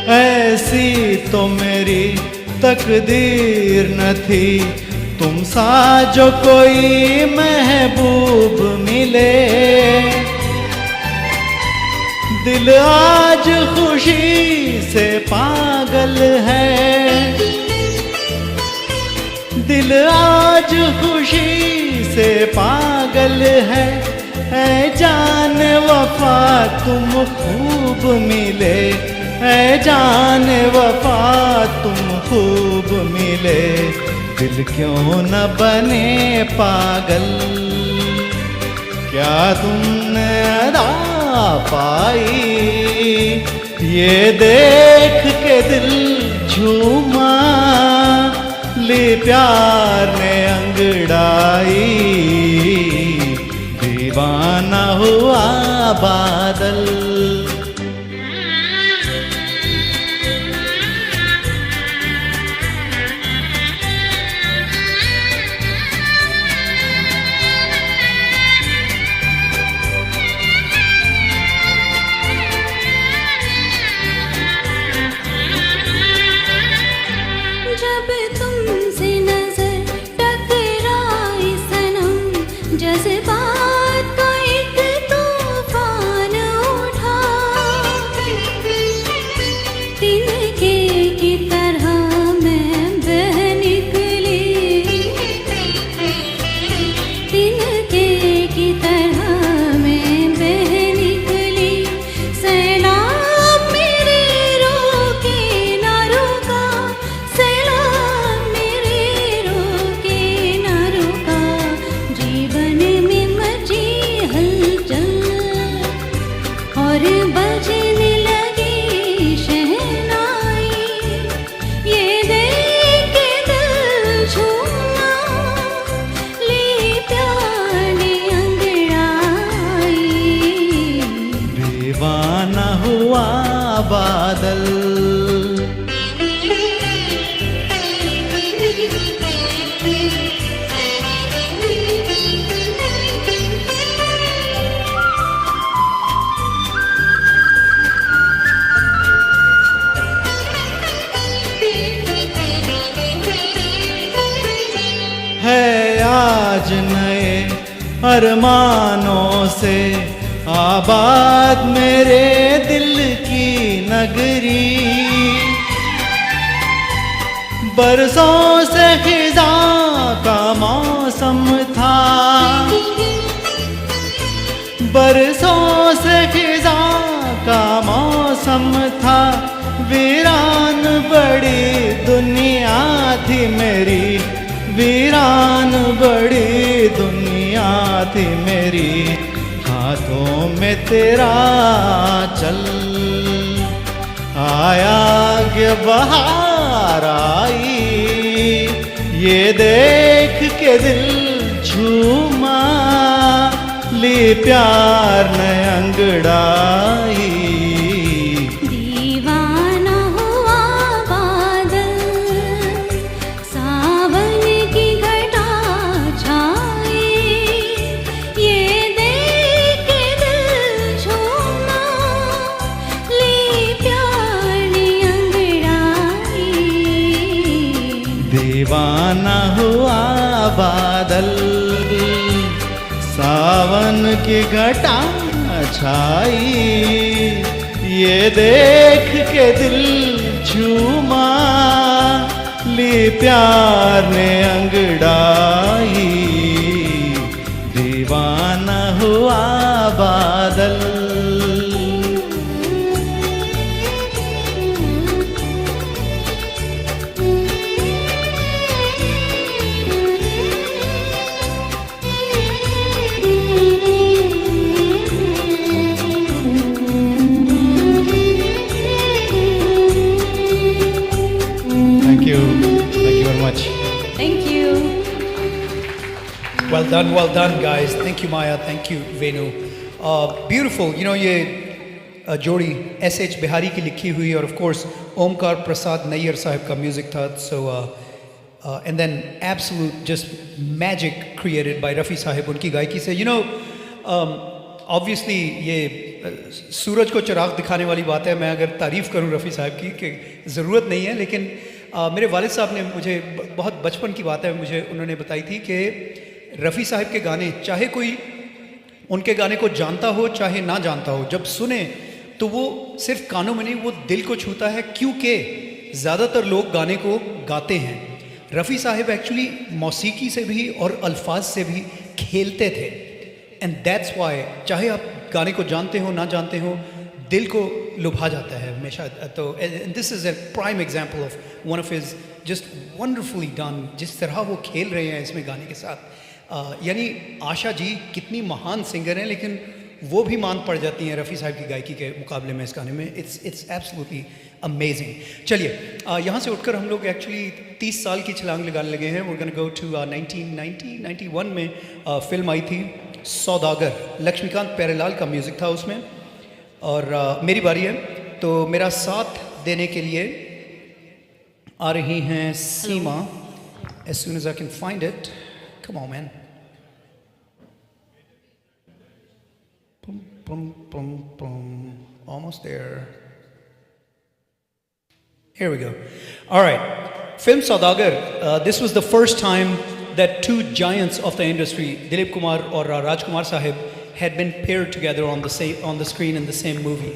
D: ऐसी तो मेरी तकदीर न थी तुम सा जो कोई महबूब मिले, दिल आज खुशी से पागल है, दिल आज खुशी से पागल है। ऐ जान वफा तुम खूब मिले, ऐ जान वफा तुम खूब मिले, दिल क्यों न बने पागल, क्या तुमने अदा पाई, ये देख के दिल झूमा, ले प्यार ने अंगड़ाई, दीवाना हुआ बादल।
C: जब तुमसे नजर टकराई सनम, जज्बात का एक तूफान उठा, तिनके की तरह मैं बह निकली, तिनके की तरह मैं बह निकली, सैलाब मेरे रोके ना रुका, सैलाब मेरे रोके ना रुका, जीवन में मची हलचल और बजने लगी शहनाई, ये देख के दिल झूमा, ले प्यार ने अंगड़ाई,
D: दीवाना हुआ बादल। है आज नए अरमानों से आबाद मेरे दिल की नगरी, बरसों से खिजा का मौसम था, बरसों से खिजा का मौसम था, वीरान बड़ी दुनिया थी मेरी, वीरान बड़ी दुनिया थी मेरी, हाथों में तेरा चल आया कि बहार आई, ये देख के दिल झूमा, ली प्यार ने अंगड़ाई,
C: दीवाना हुआ बादल, सावन की घटा छाई, ये देख के दिल झूमा, ले प्यार ने अंगड़ाई,
D: दीवाना हुआ बादल, सावन की घटा छाई, ये देख के दिल झूमा, ली प्यार ने अंगड़ाई, दीवाना हुआ बादल। Thank you very much.
C: Thank you.
A: Well done, guys. Thank you, Maya. Thank you, Venu. Beautiful. You know, ये जोड़ी S.H. बिहारी की लिखी हुई और of course ओमकार प्रसाद नैयर साहब का म्यूजिक था. So and then absolute just magic created by Rafi साहब उनकी गायकी से. You know, obviously ये सूरज को चिराग दिखाने वाली बात है. मैं अगर तारीफ़ करूं रफ़ी साहब की कि ज़रूरत नहीं है, लेकिन मेरे वालिद साहब ने मुझे बहुत बचपन की बात है, मुझे उन्होंने बताई थी कि रफ़ी साहब के गाने, चाहे कोई उनके गाने को जानता हो चाहे ना जानता हो, जब सुने तो वो सिर्फ कानों में नहीं, वो दिल को छूता है, क्योंकि ज़्यादातर लोग गाने को गाते हैं। रफ़ी साहब एक्चुअली मौसीकी से भी और अल्फाज से भी खेलते थे, एंड दैट्स वाई चाहे आप गाने को जानते हो ना जानते हो, दिल को लुभा जाता है हमेशा। तो this is a prime example of one of his just wonderfully done, जिस तरह वो खेल रहे हैं इसमें गाने के साथ। यानी आशा जी कितनी महान सिंगर हैं, लेकिन वो भी मान पड़ जाती हैं रफ़ी साहब की गायकी के मुकाबले में इस गाने में। It's absolutely amazing. चलिए यहाँ से उठकर हम लोग एक्चुअली 30 साल की छलांग लगाने लगे हैं। वी गोना गो टू 1991 में फिल्म आई थी सौदागर, लक्ष्मीकांत प्यारेलाल का म्यूज़िक था उसमें, और मेरी बारी है। तो मेरा साथ देने के लिए आ रही हैं सीमा। As soon as I can find it, come on man. Pum, pum, pum, pum. Almost there. Here we go. All right. Film Saudagar. This was the first time that two giants of the industry, Dilip Kumar or Rajkumar Sahib, had been paired together on the screen in the same movie.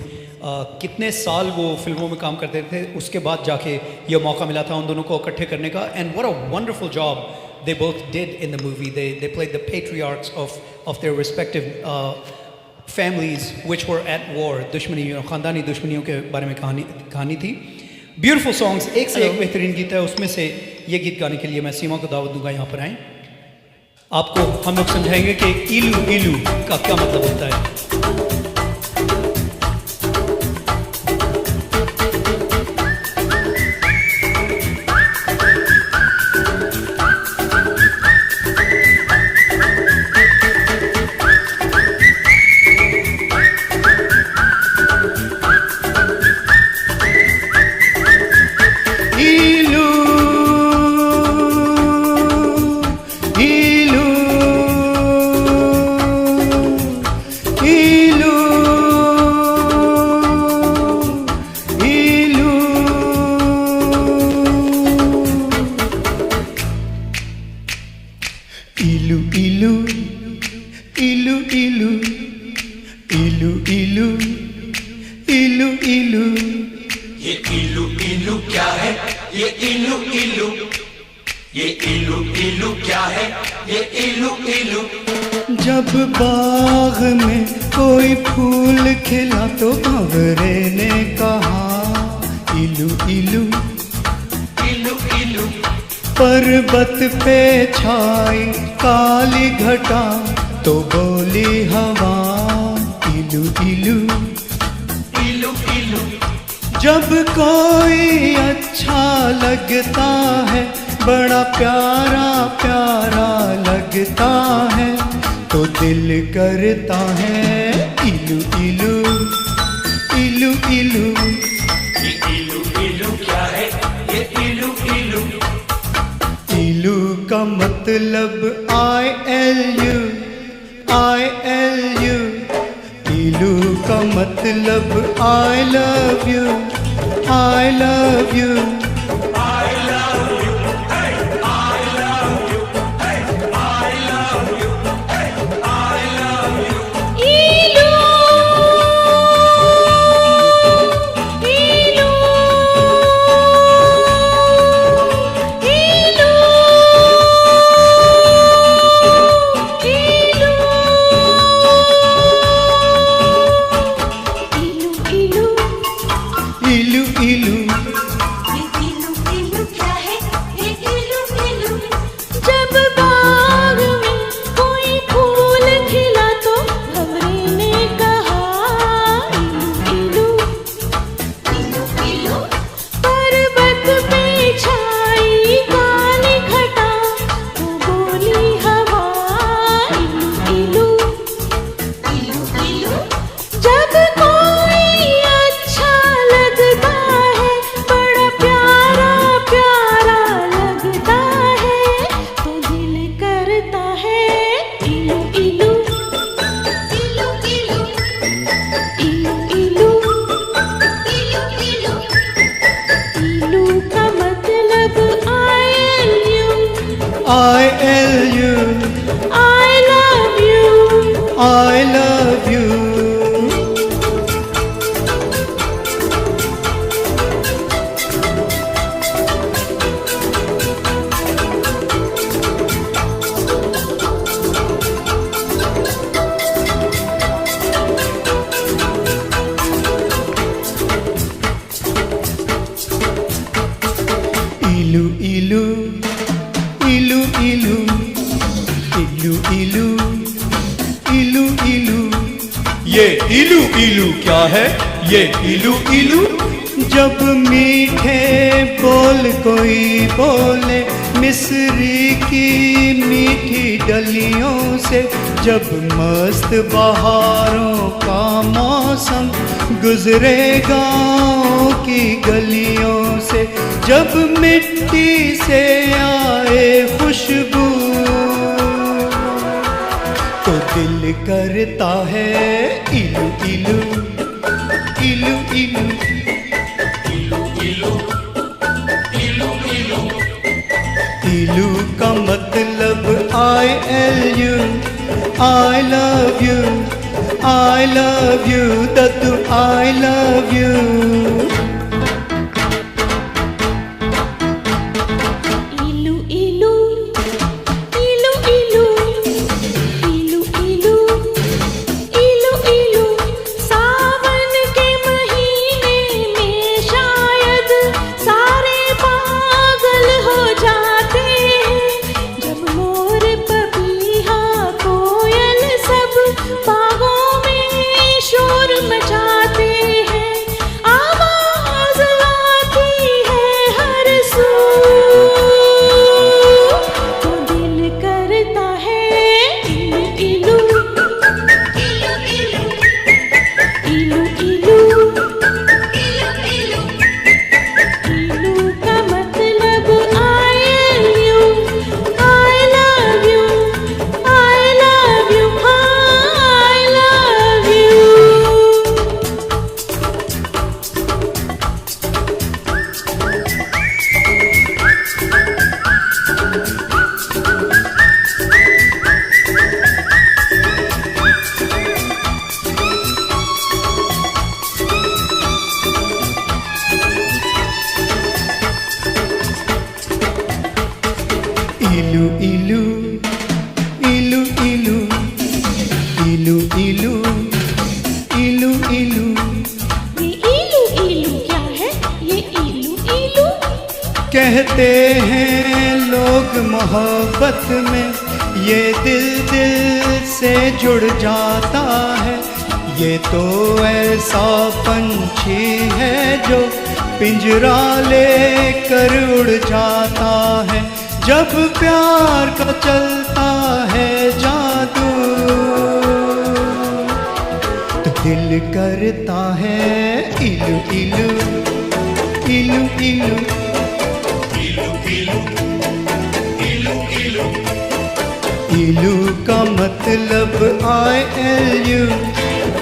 A: कितने साल वो फिल्मों में काम करते थे, उसके बाद जाके ये मौका मिला था उन दोनों को इकट्ठे करने का। And what a wonderful job they both did in the movie. They played the patriarchs of their respective families which were at war. दुश्मनी, ख़ानदानी दुश्मनियों के बारे में कहानी थी। ब्यूटीफुल सॉन्ग्स, एक से एक बेहतरीन गीत है। उसमें से ये गीत गाने के लिए मैं सीमा को दावत दूंगा यहाँ पर आएँ। आपको हम लोग समझाएंगे कि इलू इलू का क्या मतलब होता है।
D: जब बाग में कोई फूल खिला तो भंवरे ने कहा इलू इलू इलू इलू। पर्वत पे छाई काली घटा तो बोली हवा इलू इलू इलू इलू। जब कोई अच्छा लगता है, बड़ा प्यारा प्यारा लगता है, तो दिल करता है इलू इलू इलू इलू। ये इलू इलू क्या है? ये इलू इलू। इलू का मतलब ILU ILU। इलू का मतलब I love you I love you I love you। ILU,
C: I love you.
D: I love you. Ilu, ilu, ilu, ilu, ilu, ilu, इलू इलू।
A: ये इलू इलू क्या है? ये इलू इलू
D: जब मीठे बोल कोई बोले मिस्री की मीठी डलियों से, जब मस्त बहारों का मौसम गुजरे गाँव की गलियों से, जब मिट्टी से आए खुशबू तो दिल करता है इलू इलू, इलू इलू, इलू का मतलब ILU, I love you, I love you, Dattu I love you।
C: इलू इलू, इलू इलू, इलू इलू, इलू इलू। सावन के महीने में शायद सारे पागल हो जाते हैं, जब मोर पपीहा कोयल सब बागों में शोर मचाते हैं। आवाज आती है हर सू, तो दिल करता है इलू इलू, इलू इलू, इलू इलू, इलू का मतलब ILU, I love you, I love you, I love you।
D: इलू इलू, इलू इलू, इलू इलू, इलू इलू।
C: ये इलू इलू क्या है? ये इलू इलू
D: कहते हैं लोग मोहब्बत में ये दिल दिल से जुड़ जाता है, ये तो ऐसा पंछी है जो पिंजरा लेकर उड़ जाता है, जब प्यार का चलता है जादू तो दिल करता है इलू इलू, इलू इलू, इलू का मतलब ILU,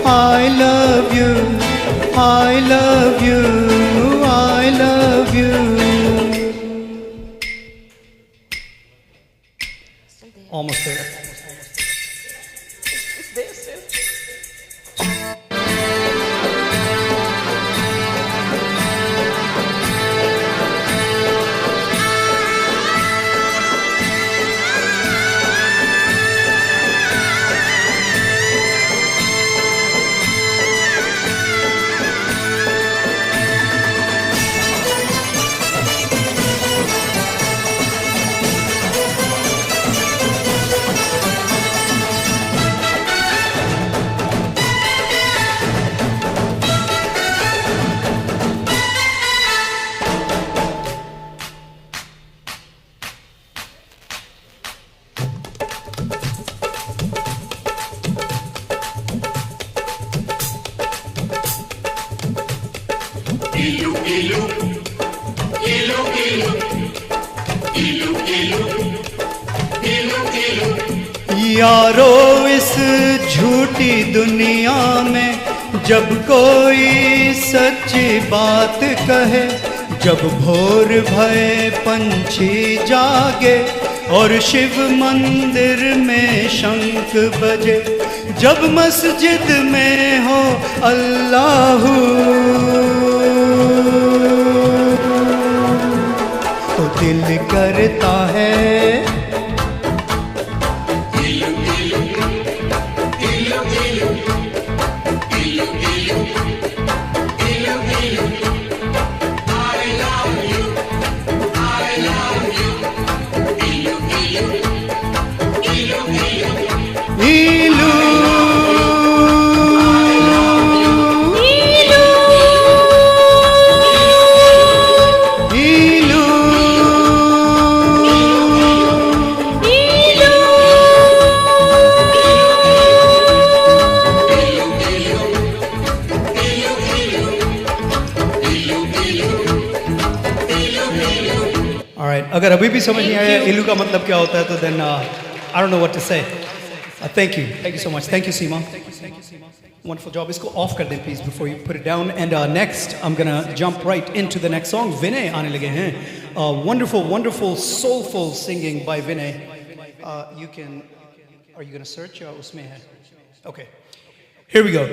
D: I love you, I love you, I love you।
A: almost there.
D: यारो इस झूठी दुनिया में जब कोई सच्ची बात कहे, जब भोर भये पंछी जागे और शिव मंदिर में शंख बजे जब मस्जिद में हो अल्लाह तो दिल करता है इलू इलू
A: Alright, अगर अभी भी समझ नहीं आया इलू का मतलब क्या होता है तो then I don't know what to say. Thank you so much. Thank you, Seema. Wonderful job. इसको off कर दें please before you put it down. And next, I'm gonna jump right into the next song. Vinay आने लगे हैं. Wonderful, soulful singing by Vinay. Are you gonna search? उसमें है. Okay. Here we go.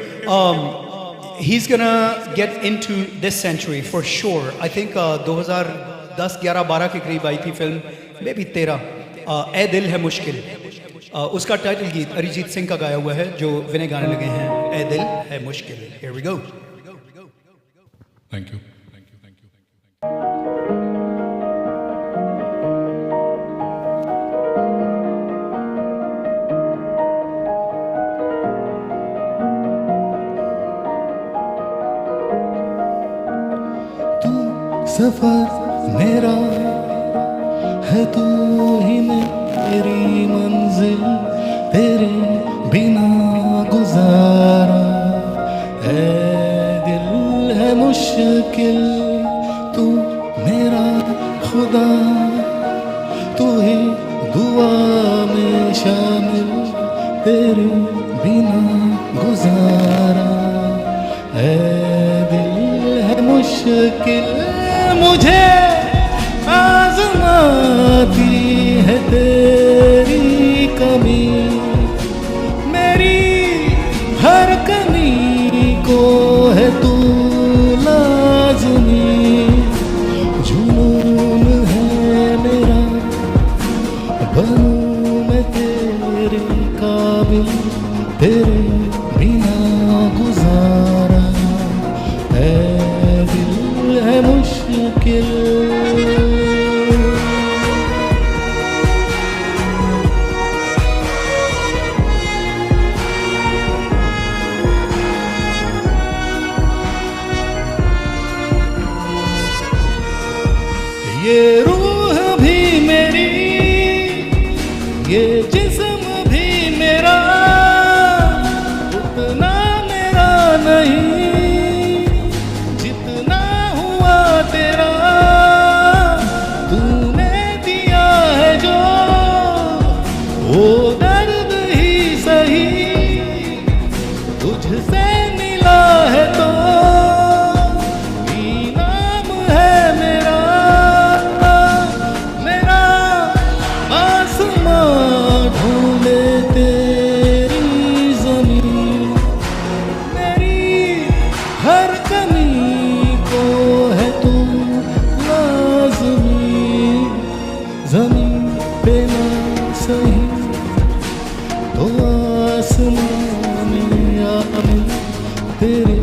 A: He's gonna get into this century for sure. I think 2010, 11, 12 के करीब आई थी फिल्म, maybe 13. ए दिल है मुश्किल. उसका टाइटल गीत अरिजीत सिंह का गाया हुआ है जो विनय गाने लगे हैं. ए दिल है मुश्किल. Here we go.
G: Thank you.
D: तू सफर मेरा है, तू ही मेरी मंजिल, तेरे बिना गुजारा है दिल है मुश्किल. तू मेरा खुदा, तू ही दुआ में शामिल, तेरे बिना गुजारा है दिल है मुश्किल. मुझे आज़माती है तेरी कमी, मेरी हर कमी को है तू लाज़मी. जुनून है मेरा, बनूं मैं तेरे काबिल, तेरे बिना गुजारा है दिल है मुश्किल. ये रूह भी मेरी, ये जिस्म भी मेरा, उतना मेरा नहीं जितना हुआ तेरा. तूने दिया है जो वो दर्द ही सही, तुझसे मिला है तो इनाम है मेरा. ढूंढे तेरी ज़मीन, मेरी हर कमी को है तू लाज़मी. ज़मीन पे ना सही तो आसमान में आमी, तेरे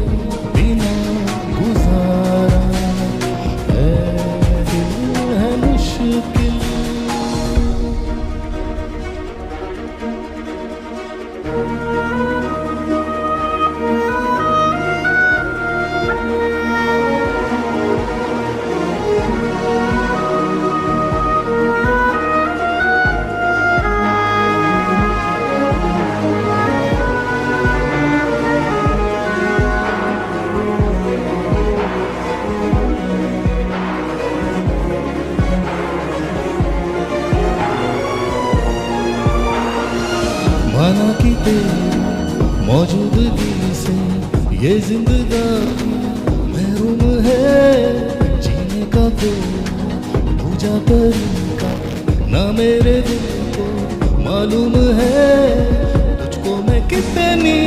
D: बिना गुजारा है दिल है मुश्किल. माना कि तेरी मौजूदगी से ये जिंदगानी महरूम है, जीने का कोई दूजा तरीका ना मेरे दिल को मालूम है तुझको मैं कितनी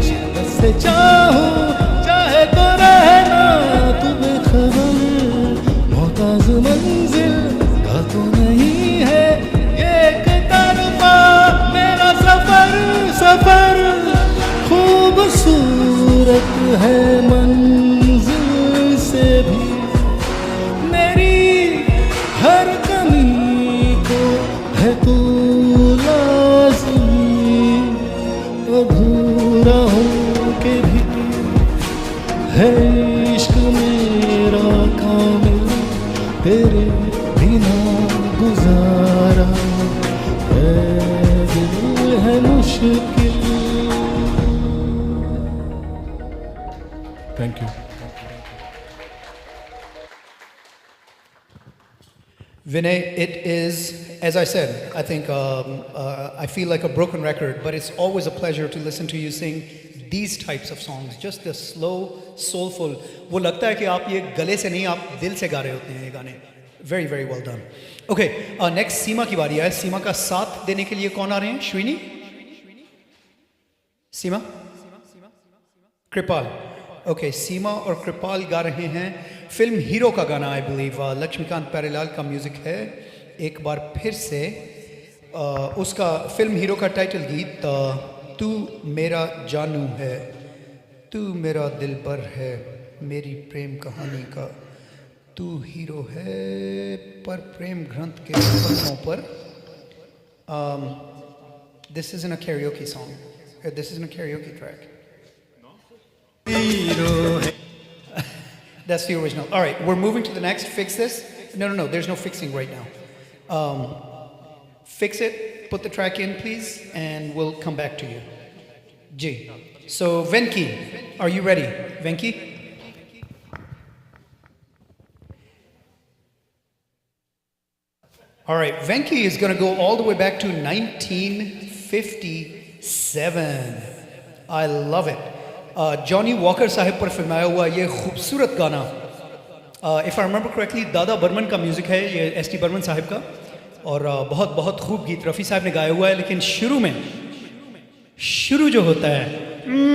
D: शिद्दत से चाहूं, चाहे तो रहना तू बेखबर, मोहताज मंजिल का तो नहीं है ये एक तरफा मेरा सफर, सफर खूबसूरत है मंजिल से भी, मेरी हर कमी को है तू लाज़मी, अधूरा हो के भी है इश्क मेरा कामिल, तेरे बिना गुजारा है दिल है मुश्किल। Thank you.
A: Vinay, it is, as I said, I think I feel like a broken record, but it's always a pleasure to listen to you sing these types of songs, just the slow, soulful. वो लगता है कि आप ये गले से नहीं, आप दिल से गा रहे होते हैं ये गाने. Very, very well done. Okay, next सीमा की बारी है. सीमा का साथ देने के लिए कौन आ रहे हैं? श्रीनी? सीमा? कृपाल. ओके, सीमा और कृपाल गा रहे हैं फिल्म हीरो का गाना, आई बिलीव लक्ष्मीकांत प्यारेलाल का म्यूज़िक है. एक बार फिर से उसका फिल्म हीरो का टाइटल गीत तू मेरा जानू है, तू मेरा दिलबर है, मेरी प्रेम कहानी का तू हीरो है, पर प्रेम ग्रंथ के पन्नों पर. This is in a karaoke song, this is in a karaoke track. That's the original. All right, we're moving to the next. Fix this. No, there's no fixing right now. Fix it, put the track in, please, and we'll come back to you. Ji. So, Venki, are you ready? Venki? All right, Venki is going to go all the way back to 1957. I love it. Johnny walker साहब पर फिल्माया हुआ ये खूबसूरत गाना, इफ़ आई रिमेंबर करेक्टली दादा बर्मन का म्यूज़िक है, ये एस टी बर्मन साहब का, और बहुत बहुत खूब गीत रफ़ी साहब ने गाया हुआ है. लेकिन शुरू जो होता है,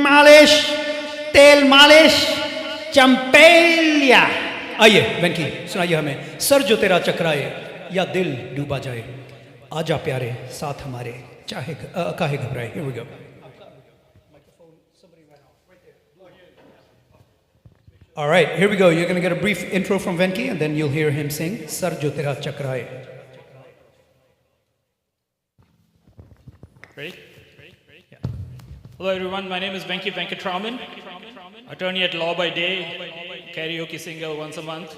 A: मालिश तेल मालिश चंपेलिया. आइए वेंकी, सुनाइए हमें. सर जो तेरा चकराए या दिल डूबा जाए, आजा प्यारे साथ हमारे चाहे काहे घबराए. Here we go. All right, here we go. You're going to get a brief intro from Venki, and then you'll hear him sing Sar Jo Tera Chakraye.
B: Ready? Yeah. Hello everyone, my name is Venki Venkatraman, attorney at law by day, karaoke singer once a month.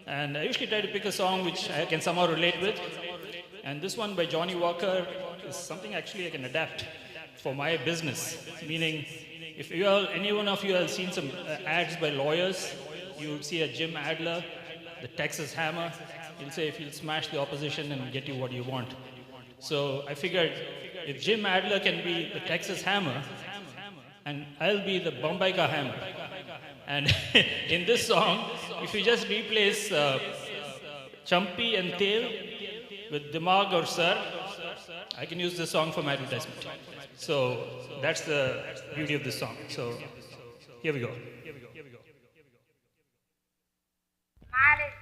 B: And I usually try to pick a song which I can somehow relate with. And this one by Johnny Walker is something actually I can adapt for my business, meaning if you all, any one of you have seen some ads by lawyers, you would see a Jim Adler, the Texas Hammer. He'll say if you'll smash the opposition and get you what you want. So I figured if Jim Adler can be the Texas Hammer, and I'll be the Bombay Ka Hammer. And in this song, if you just replace Champi and Tel with Dimag or Sar, I can use this song for my advertisement. So that's the beauty of this song. So here we go.
G: Malish,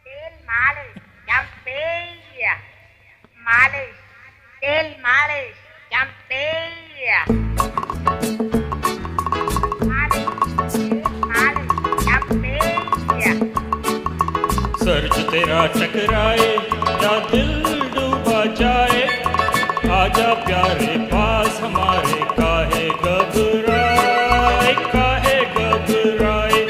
G: Tel Malish, Champelia. Malish, Tel Malish, Champelia.
B: Sir जो तेरा चकराए या दिल डूबा जाए, आजा प्यारे पास हमारे काहे घबराए, काहे घबराए.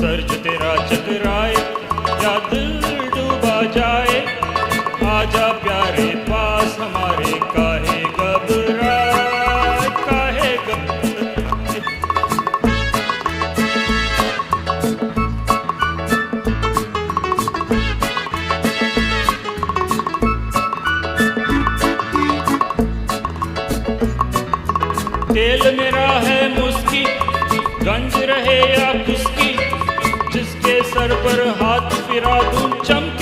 B: सर जो तेरा चकराए या दिल डूबा जाए, आजा प्यारे पास हमारे काहे घबराए, काहे घबराए. तेल मेरा है मुस्की, गंज रहे या कुस्की, जिसके सर पर हाथ फिरा दूं चमक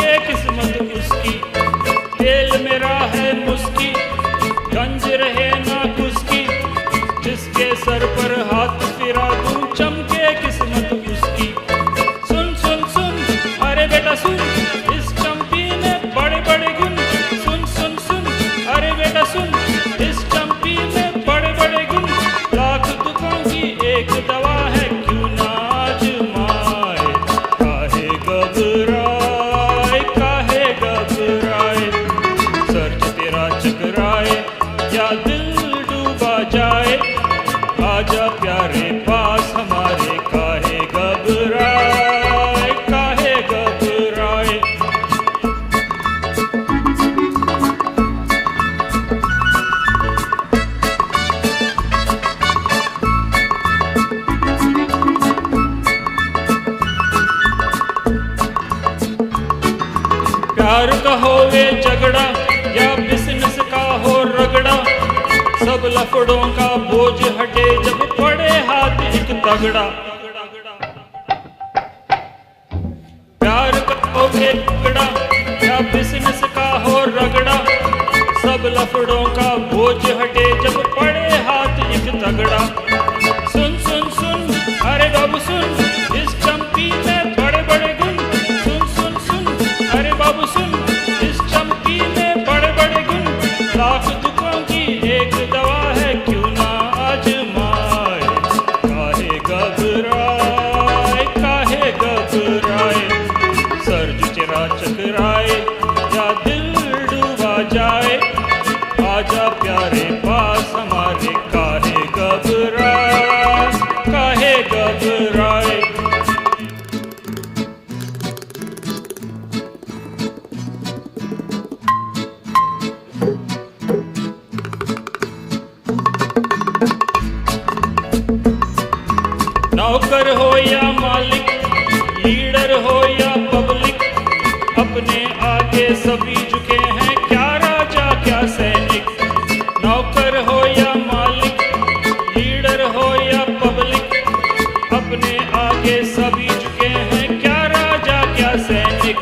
B: आजा प्यारे पास हमारे, काहे घबराए, काहे घबराए। प्यार का होवे झगड़ा या बिजनेस का हो रगड़ा, सब लफड़ों का बोझ हटे जब पड़े हाथ एक तगड़ा। प्यार का होवे झगड़ा या बिजनेस का हो रगड़ा, सब लफड़ों का बोझ हटे जब पड़े हाथ एक तगड़ा। सुन सुन सुन अरे बाबू सुन, इस चंपी में बड़े बड़े गुण। सुन सुन सुन अरे बाबू सुन, इस चंपी में बड़े बड़े गुण। लाख दुखों की एक दवा है, क्यों ना आजमाए। काहे घबराए, काहे घबराए। सर जो चेहरा चकराए या दिल डूबा जाए, आजा प्यारे पास हमारे, काहे घबराए, काहे घबराए। नौकर हो या मालिक, लीडर हो या पब्लिक, अपने आगे सभी झुके हैं, क्या राजा क्या सैनिक। नौकर हो या मालिक, लीडर हो या पब्लिक, अपने आगे सभी झुके हैं, क्या राजा क्या सैनिक।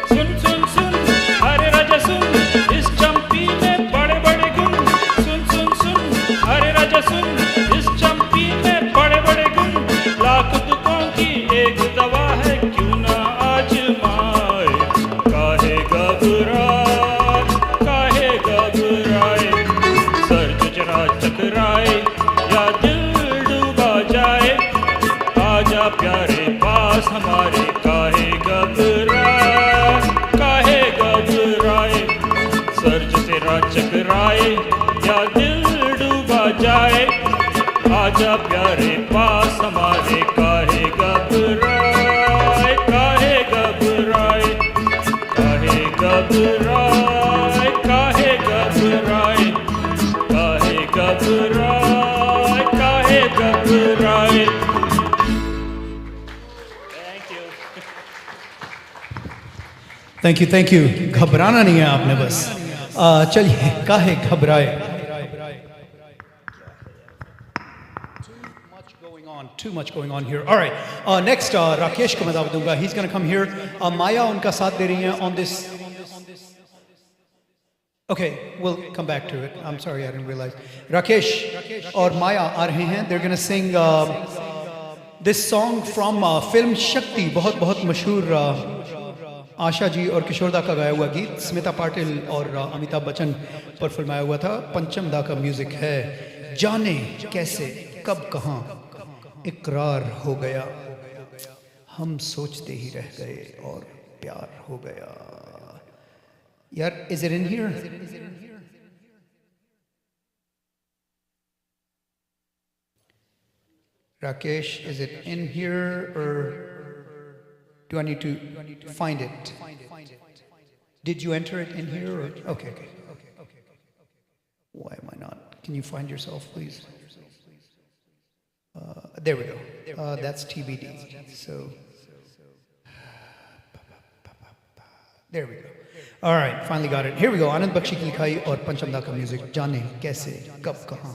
B: सुन सुन सुन अरे राजा सुन, इस चंपी में बड़े बड़े गुण। सुन सुन सुन अरे राजा सुन, इस चंपी में बड़े बड़े गुण। लाख दुखों की एक दवा है, क्यों ना आजमाए। काहे घबराए, काहे घबराए। सर जो जरा चकराए या दिल डूबा जाए, आजा प्यारे पास हमारे, काहे घबराए, काहे घबराए। सर जो तेरा चकराए या दिल डूबा जाए, आजा प्यारे पास हमारे, काहे घबराए, काहे घबराए। काहे घबराए, काहे घबराए। काहे घबराए, काहे घबराए।
A: Thank you, thank you. घबराना नहीं है आपने बस। चलिए, काहे घबराए। Too much going on here. All right. Next, Rakesh को मैं दावत दूंगा. He's going to come here. Maya उनका साथ दे रही हैं on this. Okay, we'll come back to it. I'm sorry, I didn't realize. Rakesh और Maya आ रहे हैं. They're going to sing this song from film Shakti. बहुत बहुत मशहूर आशा जी और किशोर दा का गाया हुआ गीत, स्मिता पाटिल और अमिताभ बच्चन पर फिल्माया हुआ था। पंचम दा का म्यूजिक है। जाने कैसे कब कहाँ इकरार हो गया, हम सोचते ही रह गए और प्यार हो गया। यार, is it in here? Rakesh, is it in here or do I need to find it? Did you enter it in here? Or? Okay. Why am I not? Can you find yourself, please? There we go. That's TBD. So, there we go. All right, finally got it. Here we go. Anand Bakshi की लिखाई और पंचम दा का म्यूजिक। जाने कैसे कब कहाँ।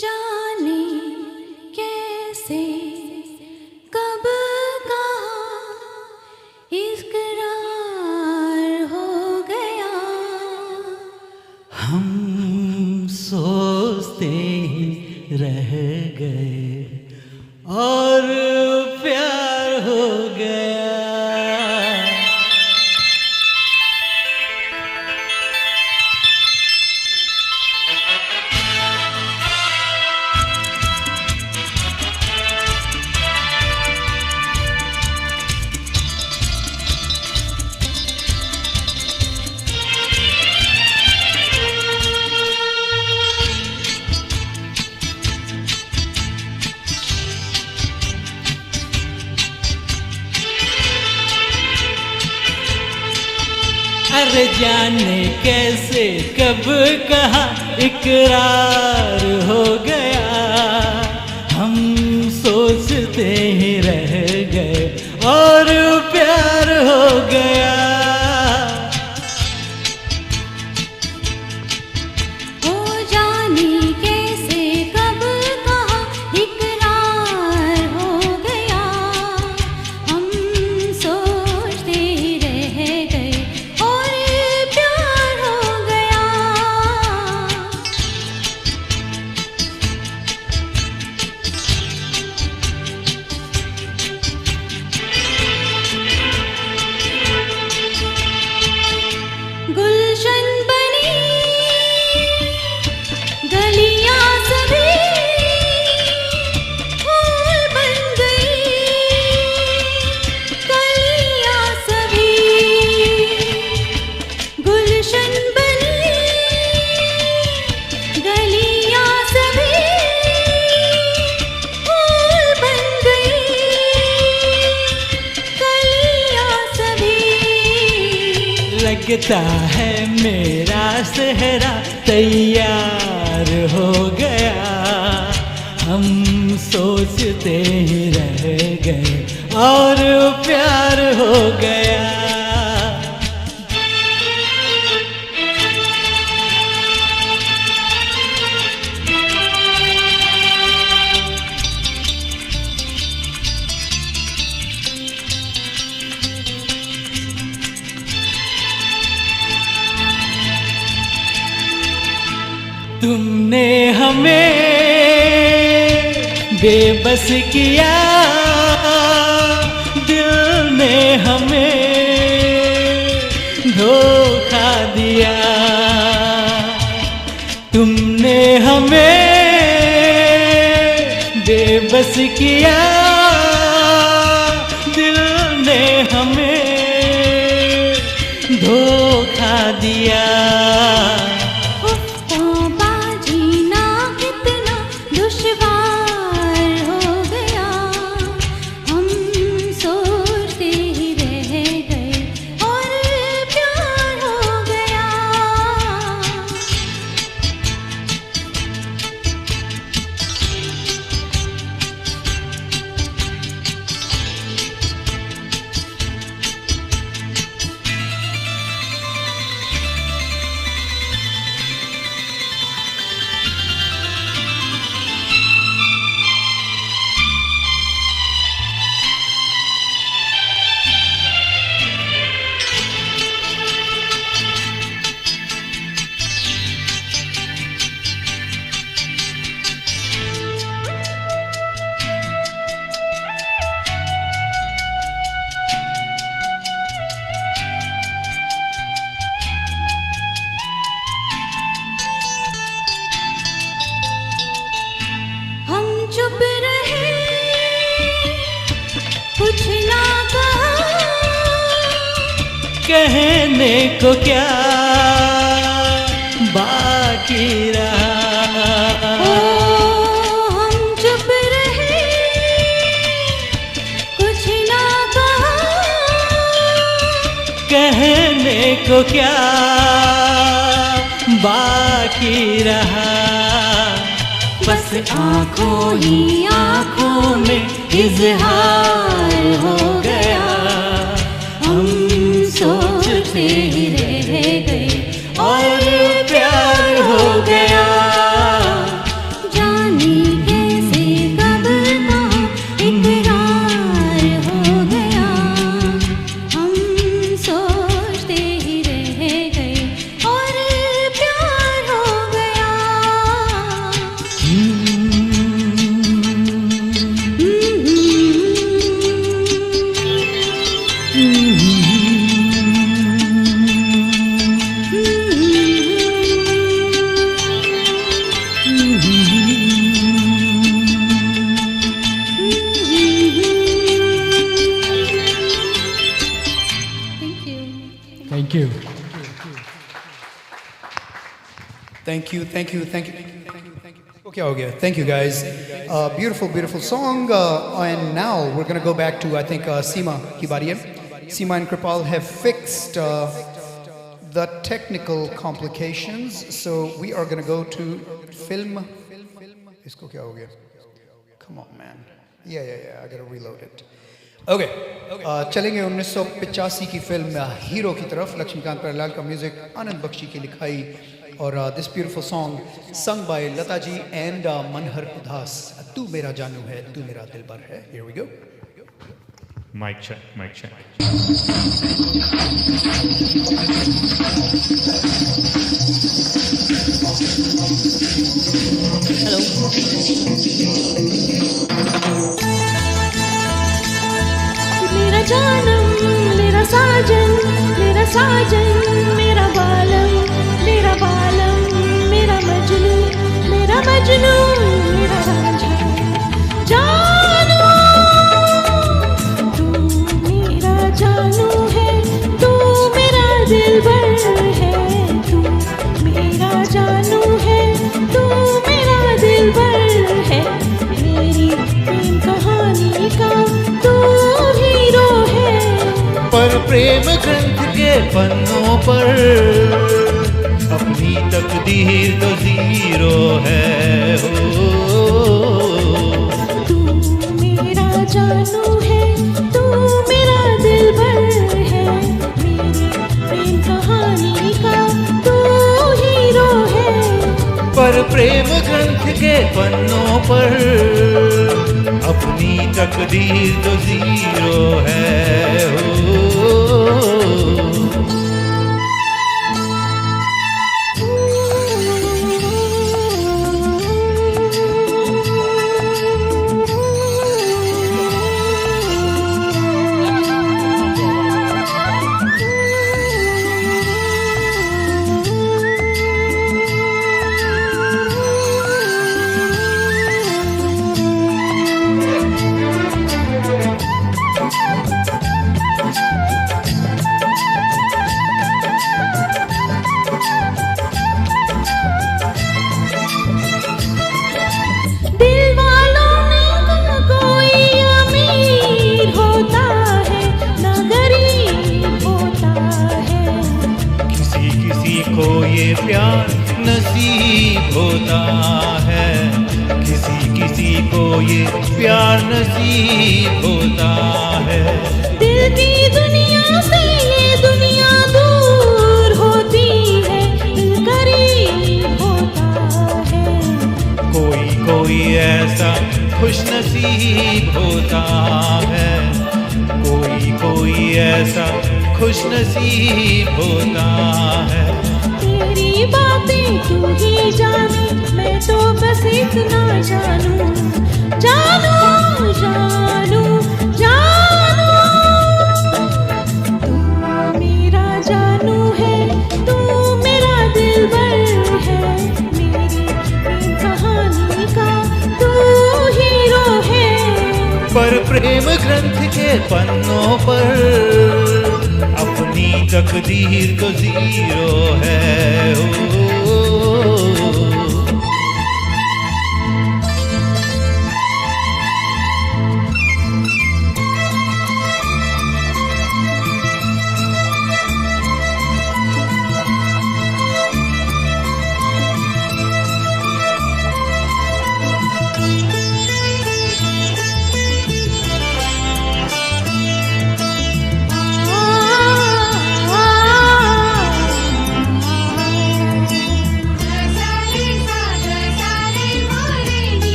C: जाने कैसे कब कहाँ
F: रह गए और प्यार हो गया। अरे जाने कैसे कब कहा इकरार हो गया, हम सोचते ही रह गए और प्यार हो गया।
C: हो जाने कैसे कब कहा इकरार हो गया, हम सोचते ही रह गए और प्यार हो गया। गुलशन बनी गलियां सभी फूल बन गई, गलियां सभी गुलशन बनी, गलियां सभी फूल बन गई, गलियां सभी।
F: लगता है मेरा सेहरा तैयार हो गया, हम सोचते ही रह गए और प्यार हो गया। तुमने हमें बेबस किया, दिल ने हमें धोखा दिया। तुमने हमें बेबस किया, दिल ने हमें धोखा दिया।
C: जीना कितना दुश्वार हो गया, हम सोचते ही रह गए और प्यार हो गया। हम चुप रहे, कुछ ना कहा,
F: कहने को क्या बाकी रहा।
C: हम चुप रहे, कुछ ना कहा,
F: कहने को क्या बाकी रहा।
C: बस आंखों ही आंखों में इजहार हो गया, हम सोचते ही रह गए और प्यार हो गया। जाने कैसे कब कहाँ इकरार हो गया, हम सोचते ही रह गए और प्यार हो गया।
H: Thank you.
A: Thank you. Okay, okay. Thank you, guys. Beautiful, beautiful song. And now we're going to go back to, I think, Seema ki bari hai. Seema and Kripal have fixed the technical complications. So we are going to go to film. Isko kya ho gaya? Come on, man. Yeah. I got to reload it. Okay. चलेंगे 1985 की फिल्म हीरो की तरफ. लक्ष्मीकांत प्यारेलाल का म्यूजिक, आनंद बख्शी की लिखाई, और this beautiful song sung by Lata ji and Manhar Udas. तू मेरा जानू है, तू मेरा दिलबर है. Here we go.
I: Mic check, mic check.
C: मेरा जानम मेरा साजन मेरा बालम मेरा मजनू मेरा राजा. जानू तू मेरा जानू है, तू मेरा दिलबर है. तू मेरा जानू है, तू मेरा दिलबर है. मेरी प्रेम कहानी का तू हीरो है.
D: पर प्रेम ग्रंथ के पन्नों पर अपनी तकदीर तो जीरो है.
C: तू मेरा जानू है, तू मेरा दिलबर है. मेरी प्रेम कहानी का तू हीरो है.
D: पर प्रेम ग्रंथ के पन्नों पर अपनी तकदीर तो जीरो है. प्यार नसीब होता है, किसी को ये प्यार नसीब होता है.
C: दिल की दुनिया से ये दुनिया दूर होती है, दिल करीब होता है.
D: कोई ऐसा खुश नसीब होता है, कोई ऐसा खुश नसीब होता है.
C: तेरी बातें तू ही जाने, मैं तो बस इतना जानू. तू मेरा जानू है, तू मेरा दिलबर है. मेरी प्रेम कहानी का तू हीरो है.
D: पर प्रेम ग्रंथ के पन्नों पर अपनी तकदीर तो जीरो है.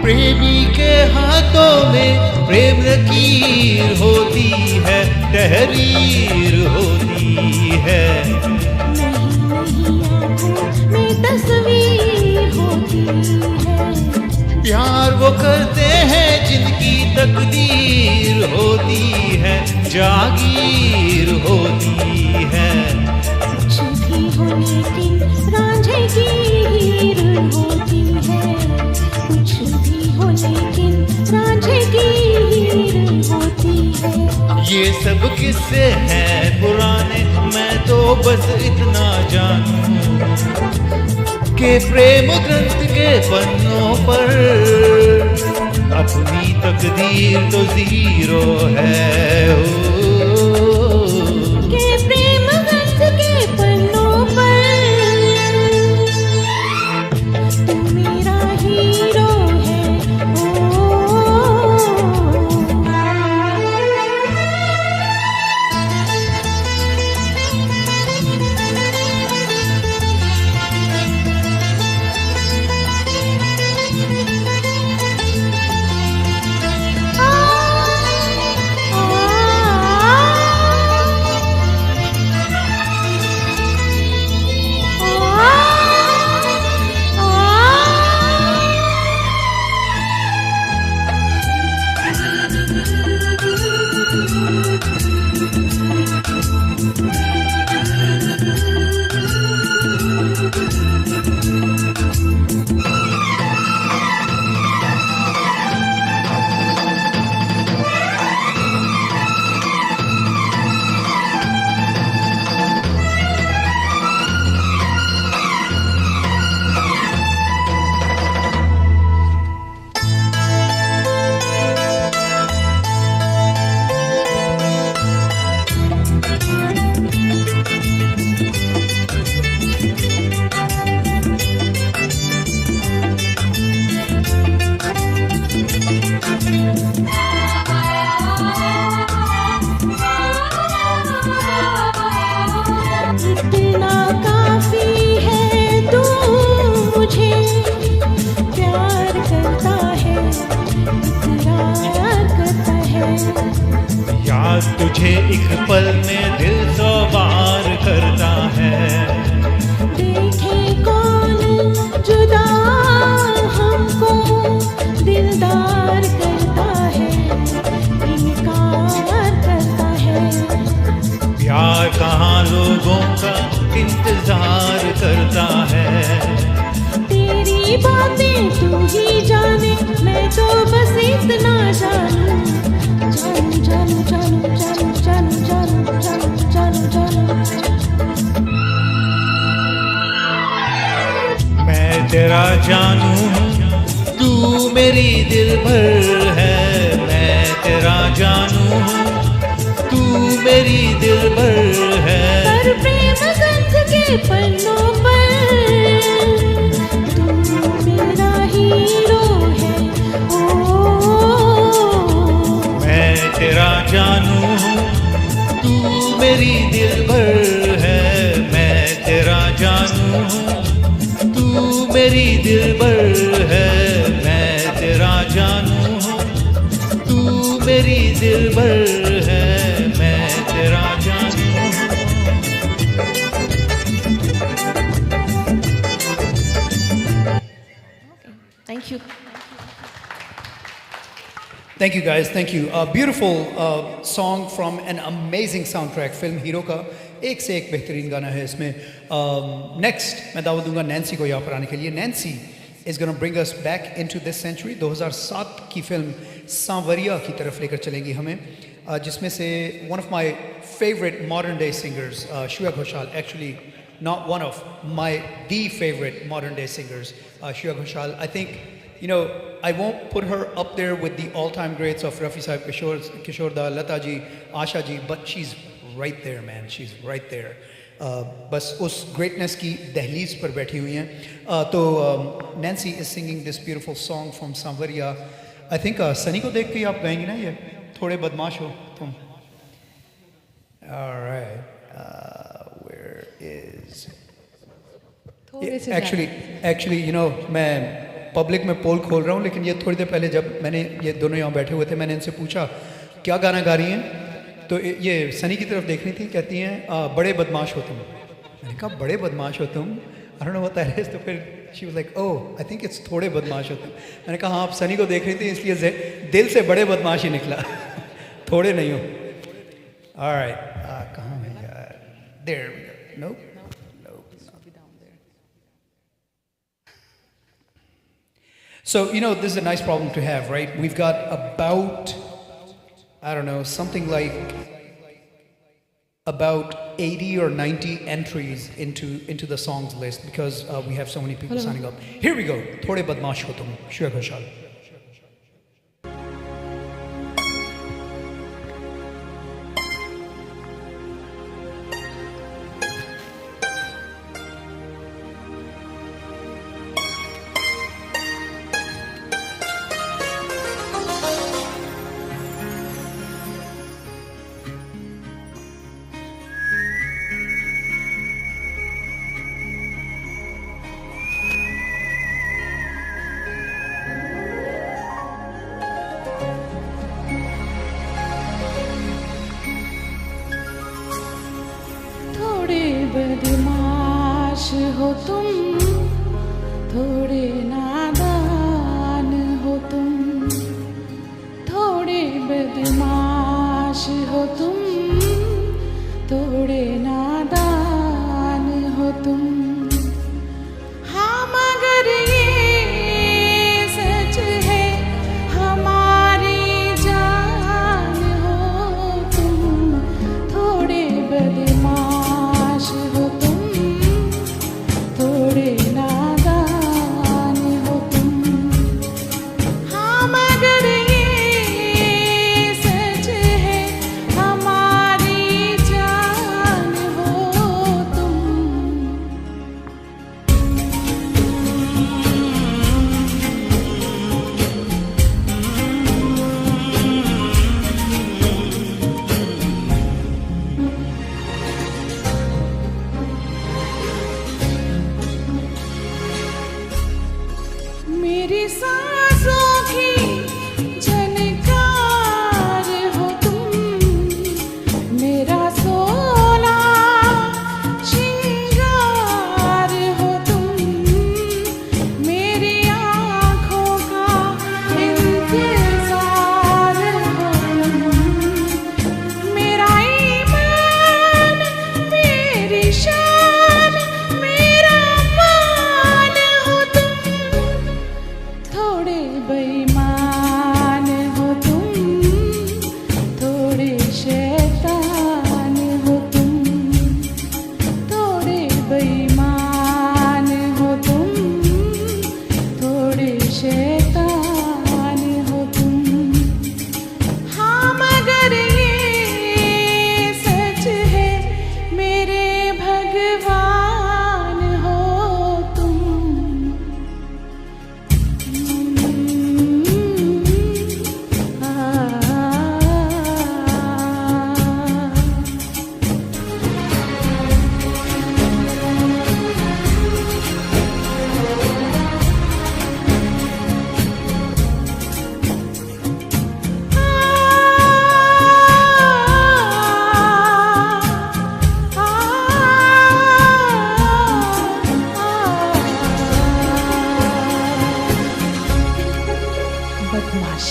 D: प्रेमी के हाथों में प्रेम लकीर होती है, तहरीर होती है.
C: नहीं आँखों में तस्वीर होती है.
D: प्यार वो करते हैं जिनकी तकदीर होती है, जागीर होती है.
C: कुछ भी हो लेकिन रांझे की हीर होती है. कुछ भी हो
H: किस्से हैं पुराने, मैं तो बस इतना जानूं कि प्रेम ग्रंथ के पन्नों पर अपनी तकदीर तो जीरो है हो।
C: के प्रेम ग्रंथ के पन्नों पर तू मेरा हीरो है ओ। इतना काफी है तू मुझे प्यार करता है, इकरार करता है।
H: याद तुझे एक पल में दिल सौ बार करता है।
C: देखे कौन जुदा हमको दिलदार करता है, इनकार करता है।
H: प्यार कहाँ लोगों का इंतजार करता है।
C: तेरी बातें तू ही जाने, मैं तो बस इतना जानूं। जानूं जानूं जानूं जानूं जानूं जानूं जानूं जानूं जानूं।
H: मैं तेरा जानू हूँ, तू मेरी दिल भर है। मैं तेरा जानू हूँ, तू मेरी दिल भर है।
C: पर प्रेम ग्रंथ के पन्नों पर तू मेरा हीरो है ओ।
H: मैं तेरा जानू हूँ, तू मेरी दिल भर है। मैं तेरा जानू हूँ, तू मेरी दिल भर है। मैं तेरा जानू हूँ, तू मेरी दिल भर है। मैं तेरा जानू हूँ।
C: Thank you.
A: Thank you guys, thank you. A beautiful song from an amazing soundtrack, film Hero का एक से एक बेहतरीन गाना है इसमें. Next मैं दावत दूंगा नैन्सी को यहाँ पर आने के लिए. Nancy is going to bring us back into this century. 2007 की फिल्म सांवरिया की तरफ लेकर चलेंगी हमें, जिसमें से one of my favorite modern day singers, Shreya Ghoshal, actually not one of the favorite modern day singers, Shreya Ghoshal. I think, you know, I won't put her up there with the all-time greats of Rafi Sahib, Kishore Da, Lata ji, Asha ji, but she's right there, man. She's right there. बस उस greatness की दहलीज पर बैठी हुई हैं. तो Nancy is singing this beautiful song from Sanvaria. I think Sunny को देख के आप गाएंगे ना ये थोड़े बदमाश हो तुम. All right. Where is actually you know मैं पब्लिक में पोल खोल रहा हूँ, लेकिन ये थोड़ी देर पहले जब मैंने ये दोनों यहाँ बैठे हुए थे, मैंने इनसे पूछा क्या गाना गा रही हैं, तो ये सनी की तरफ देख रही थी, कहती हैं बड़े बदमाश हो तुम. मैंने कहा बड़े बदमाश हो तुम, I don't know what that is. तो फिर she was like, oh, I think it's थोड़े बदमाश हो तुम. मैंने कहा हाँ आप सनी को देख रही थी इसलिए दिल से बड़े बदमाश ही निकला, थोड़े नहीं हो. All right, कहाँ है यार? There we go. Nope. So, you know, this is a nice problem to have, right? We've got about, I don't know, something like about 80 or 90 entries into the songs list because we have so many people signing up. Here we go. Thode badmash ho tum. Shreya Ghoshal.
C: थोड़े बदमाश हो तुम, थोड़े नादान हो तुम, थोड़े बदमाश हो तुम, थोड़े नादान हो तुम। हाँ मगर ये सच है हमारी जान हो तुम, थोड़े बदमाश हो तुम, थोड़े नादान हो तुम। हाँ मगर ये सच है हमारी जान हो तुम। मेरी सांसों की झनकार हो तुम, मेरा सोला श्रृंगार हो तुम, मेरी आँखों का इंतजार हो तुम, मेरा ईमान मेरी शान मेरा मान हो तुम। थोड़े बेईमान हो तुम, थोड़े शैतान हो तुम, थोड़े बेईमान हो तुम, थोड़े शैतान हो तुम। हाँ मगर ये सच है मेरे भगवान हो तुम। बदमाश।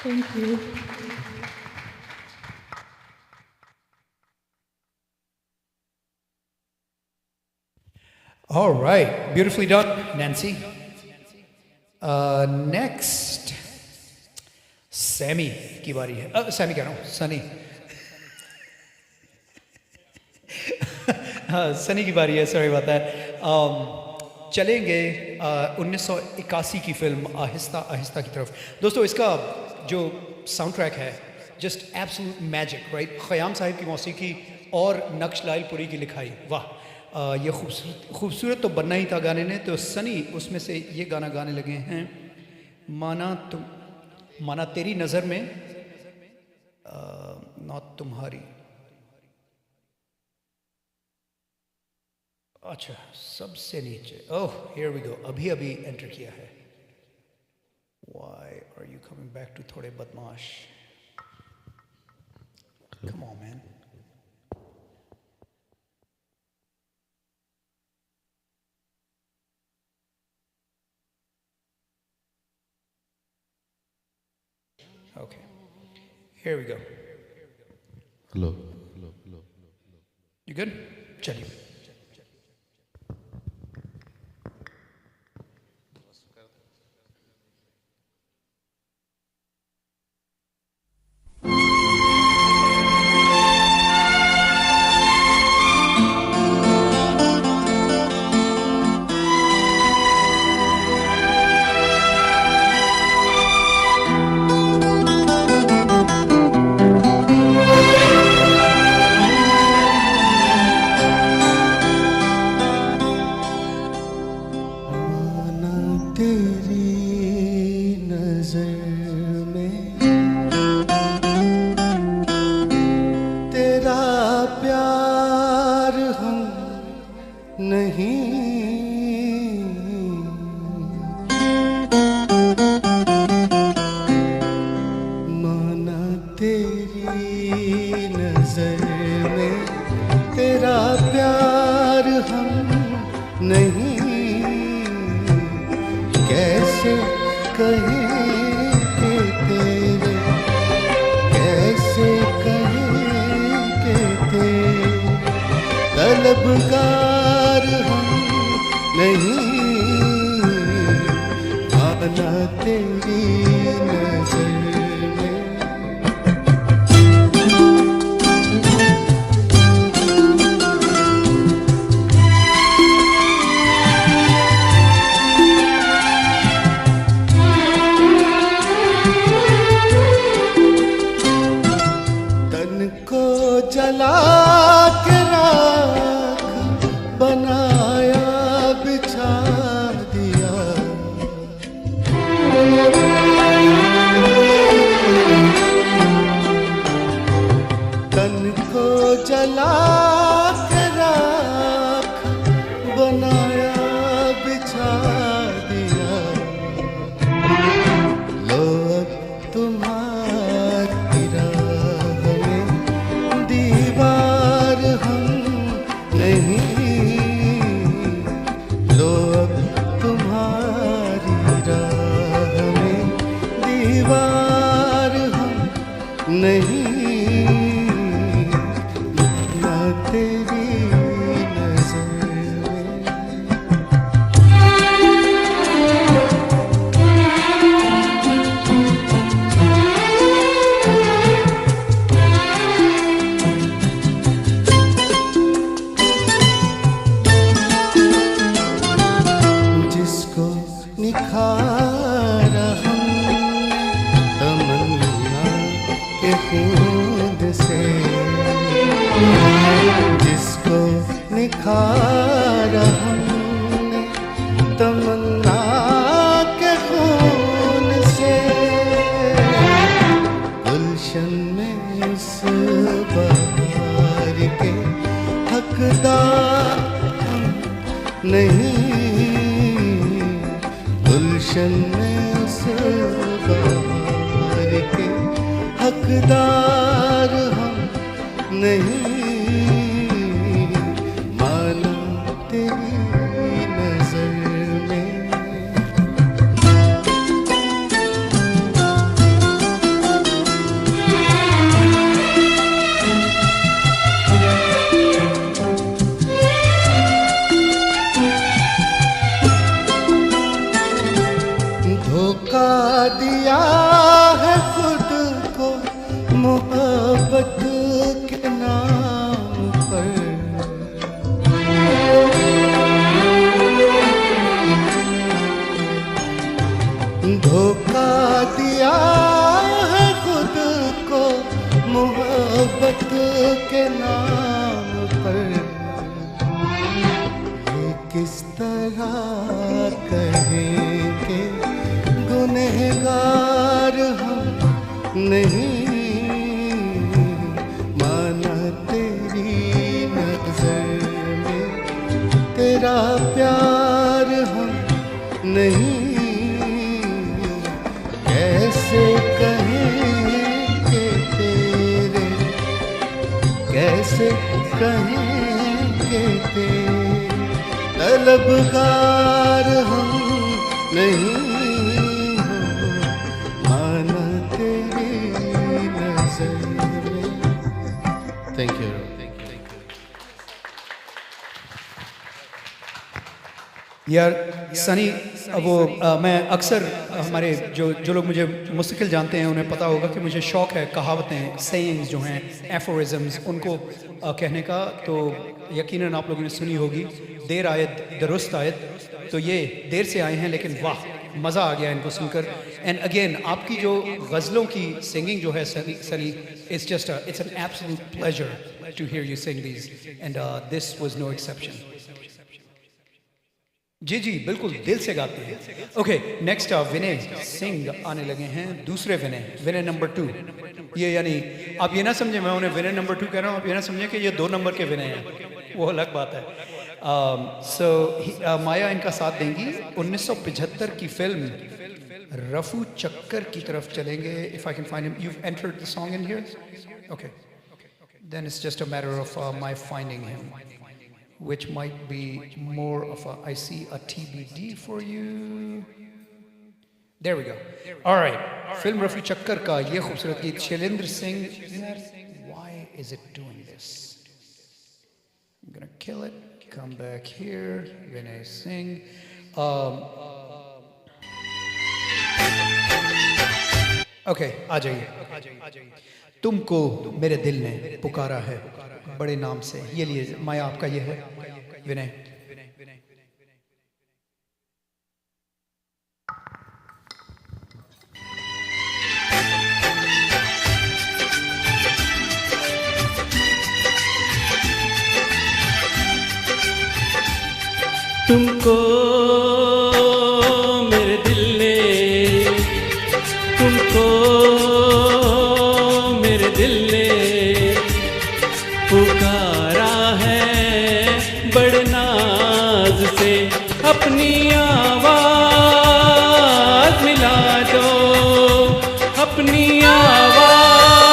C: Thank you.
A: All right, beautifully done, Nancy. Next, Sammy की बारी है. Sammy कह रहा हूँ, Sunny. सनी की बारी है, sorry about that. चलेंगे 1981 की फिल्म आहिस्ता आहिस्ता की तरफ. दोस्तों इसका जो साउंड ट्रैक है just absolute magic, right? Khayyam Sahib की मौसीकी और नक्श लाइलपुरी की लिखाई, वाह. ये खूबसूरत तो बनना ही था गाने ने. तो सनी उसमें से ये गाना गाने लगे हैं, माना तेरी नज़र में ना तुम्हारी. अच्छा, सबसे नीचे. ओह, हियर वी गो. अभी अभी एंटर किया है. Why are you coming back to थोड़े बदमाश? Come on, man. Okay, here we go.
E: Hello.
A: You good? चलिए.
D: माना तेरी नजर में तेरा प्यार हम नहीं, कैसे कहें कि तेरे, कैसे कहें कि तेरे तलबगार हम नहीं, आना तेरी नजर में। तन को जला के राख बनाया बिछा दिया, तन को जला के राख बनाया बिछा दिया, लो अब तुम्हारी राह में दीवार हम नहीं, लो अब तुम्हारी राह में दीवार हम नहीं, ना तेरी नजर में। जिसको निखारा हमने तमन्ना के खून से, जिसको निखारा हमने तमन्ना के खून से, गुलशन में उस बहार के हकदार हम नहीं, गुलशन में उस बहार के हकदार हम नहीं, माना तेरी नजर में। धोखा दिया है खुद को मोहब्बत के नाम पर, धोखा दिया है खुद को मोहब्बत के नाम पर, ये किस तरह कहेंगे गुनहगार हम नहीं, माना तेरी नजर में तेरा प्यार हम नहीं, कैसे कहें कि तेरे, कैसे कहें कि तेरे तलबगार हम नहीं, माना तेरी नजर में। Thank you.
A: यार सनी, वो मैं अक्सर हमारे जो लोग मुझे मुस्तकिल जानते हैं उन्हें पता होगा कि मुझे शौक़ है कहावतें, सेइंग्स जो हैं, एफोरिज्म्स, उनको कहने का। तो यकीनन आप लोगों ने सुनी होगी, देर आयत दुरुस्त आयत। तो ये देर से आए हैं लेकिन वाह, मज़ा आ गया इनको सुनकर। एंड अगेन आपकी जो गज़लों की सिंगिंग जो है Sunny, it's just it's an absolute pleasure to hear you sing these, and this was no exception. जी जी बिल्कुल दिल से गाते हैं। ओके, नेक्स्ट विनय सिंह आने लगे हैं, दूसरे विनय नंबर 2। ये यानी आप ये ना समझे मैं उन्हें विनय नंबर 2 कह रहा हूँ, आप ये ना समझे कि ये 2 नंबर के विनय हैं, वो अलग बात है। माया इनका साथ देंगी। 1975 की फिल्म रफू चक्कर की तरफ चलेंगे। If I can find him, you've entered the song in here? Okay. Then it's just a matter of my finding him, which might be more of a, I see a TBD for you. There we go. All right. Film Rafi Chakkar ka ye khoobsurat geet Shailendra Singh. Why is it doing this? I'm gonna kill it. Come back here. Vinay Singh. Okay, आ जाइए। तुमको मेरे दिल ने पुकारा है बड़े नाम से। ये लिए माया आपका ये है विनय।
J: तुमको मेरे दिल ने, तुमको मेरे दिल ने पुकारा है बड़े नाज से। अपनी आवाज मिला दो, अपनी आवाज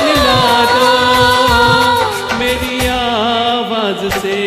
J: मिला दो मेरी आवाज से।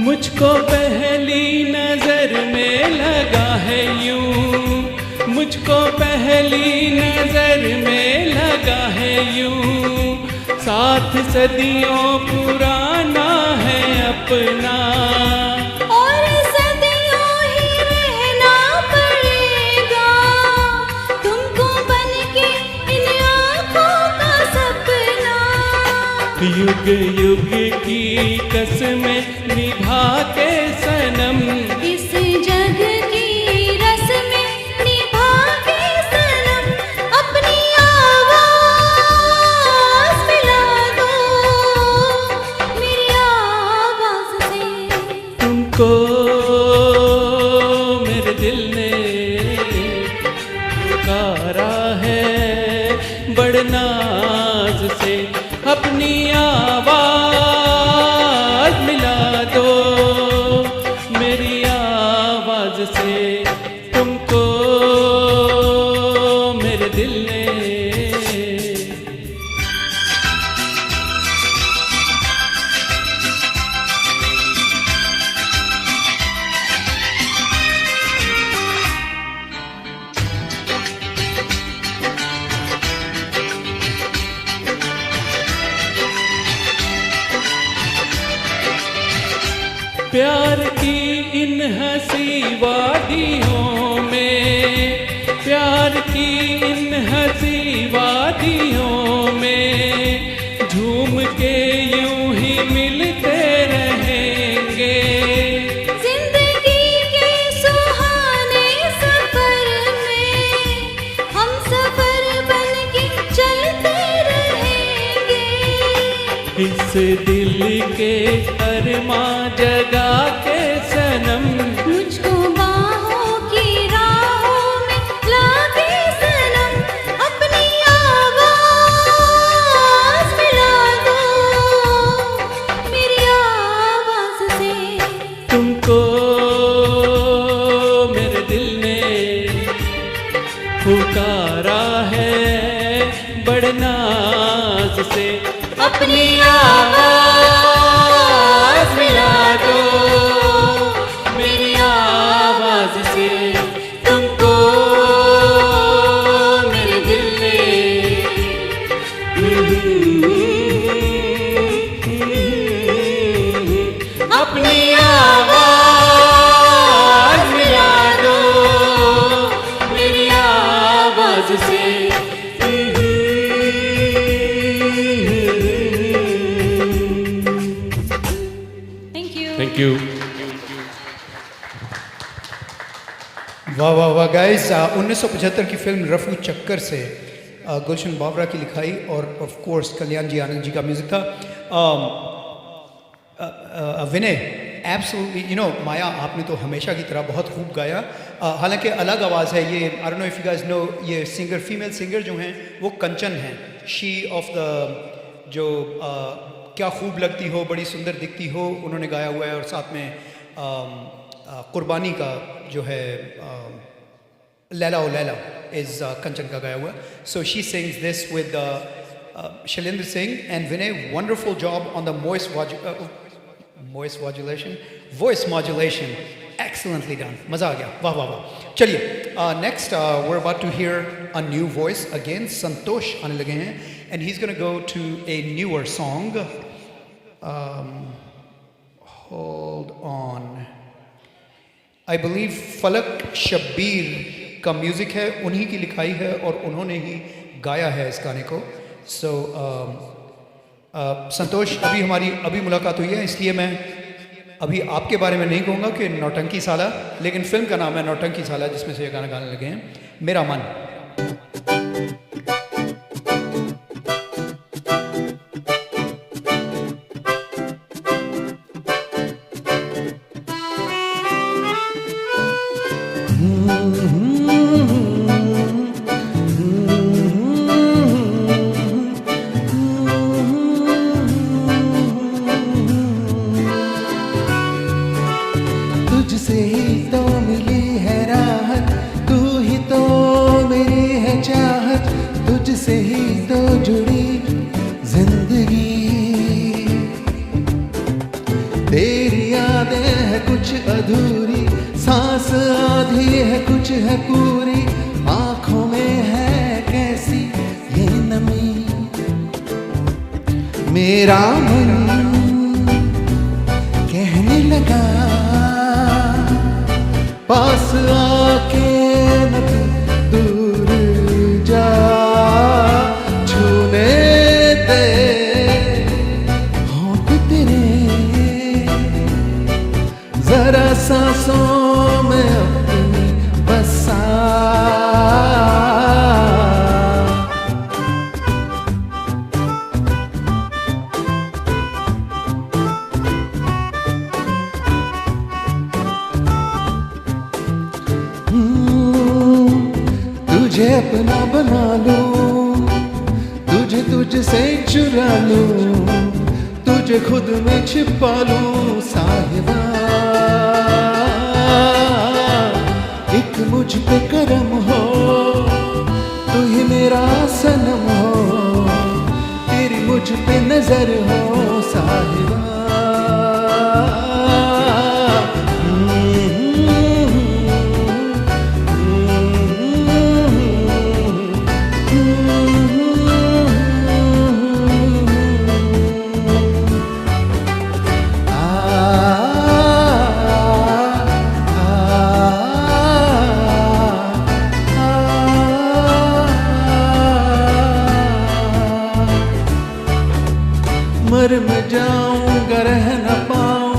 J: मुझको पहली नजर में लगा है यूं, मुझको पहली नजर में लगा है यूं। 7 सदियों पुराना है अपना,
C: और सदियों ही रहना पड़ेगा तुमको बनके इन आँखों का सपना।
J: युग युग की कसमें निभा के सनम,
C: इस जग की रस्में निभा के सनम। अपनी आवाज मिला दो मेरी आवाज से।
J: तुमको मेरे दिल ने पुकारा है बड़े नाज से। अपनी आवाज मिला दो मेरी आवाज से। तुमको मेरे दिल ने प्यार की इन हंसी वादियों में, प्यार की इन हंसी वादियों में झूम के यूं ही मिलते रहेंगे।
C: जिंदगी के सुहाने सफर में हम सफर बनके चलते रहेंगे।
J: इस दिल के अरमां जगा के सनम,
C: मुझको बाहों की राहों में लाके सनम। अपनी आवाज मिला दो मेरी आवाज से।
J: तुमको मेरे दिल ने पुकारा है बड़े नाज से। अपनी आवाज मिला दो मेरी आवाज से। तुमको मेरे दिल ने
I: Thank you.
A: वाह वाह वाह गाइस, 1975 की फिल्म रफू चक्कर से गुलशन बाबरा की लिखाई और ऑफ कोर्स कल्याण जी आनंद जी का म्यूजिक था। विनय, एब्सोल्युटली, यू नो माया, आपने तो हमेशा की तरह बहुत खूब गाया। हालांकि अलग आवाज़ है ये, I don't know if you guys know, ये सिंगर, फीमेल सिंगर जो हैं वो कंचन हैं, शी ऑफ द जो क्या खूब लगती हो, बड़ी सुंदर दिखती हो, उन्होंने गाया हुआ है। और साथ में कुर्बानी का जो है लैला ओ लैला इज़ कंचन का गाया हुआ। So she sings this with Shailendra Singh and Vinay. Wonderful job on the voice modulation, excellently done, मज़ा आ गया, वाह वाह वाह। चलिए next we are about to hear a new voice again. Santosh आने लगे हैं and he is gonna go to a newer song. Hold on, I believe Falak Shabbir का म्यूज़िक है, उन्हीं की लिखाई है और उन्होंने ही गाया है इस गाने को। सो संतोष, अभी हमारी मुलाकात हुई है, इसलिए मैं अभी आपके बारे में नहीं कहूँगा कि नौटंकी साला, लेकिन फिल्म का नाम है नौटंकी साला जिसमें से ये गाना गाने लगे हैं, मेरा मन।
D: तुझसे ही तो मिली है राहत, तू ही तो मेरी है चाहत, तुझसे ही तो जुड़ी जिंदगी। तेरी यादें है कुछ अधूरी, सांस आधी है कुछ है पूरी, आंखों में है कैसी ये नमी। मेरा मन कहने लगा पास आके न तू दूर जा, छूने दे होंठ तेरे जरा सांसों में अपनी बसा। तुझे अपना बना लूं, तुझे तुझसे चुरा लूं, तुझे खुद में छिपा लूं साहिबा। एक मुझ पे करम हो, तू ही मेरा सनम हो, तेरी मुझ पे नजर हो साहिबा। मर मैं जाऊंगा रह न पाऊं,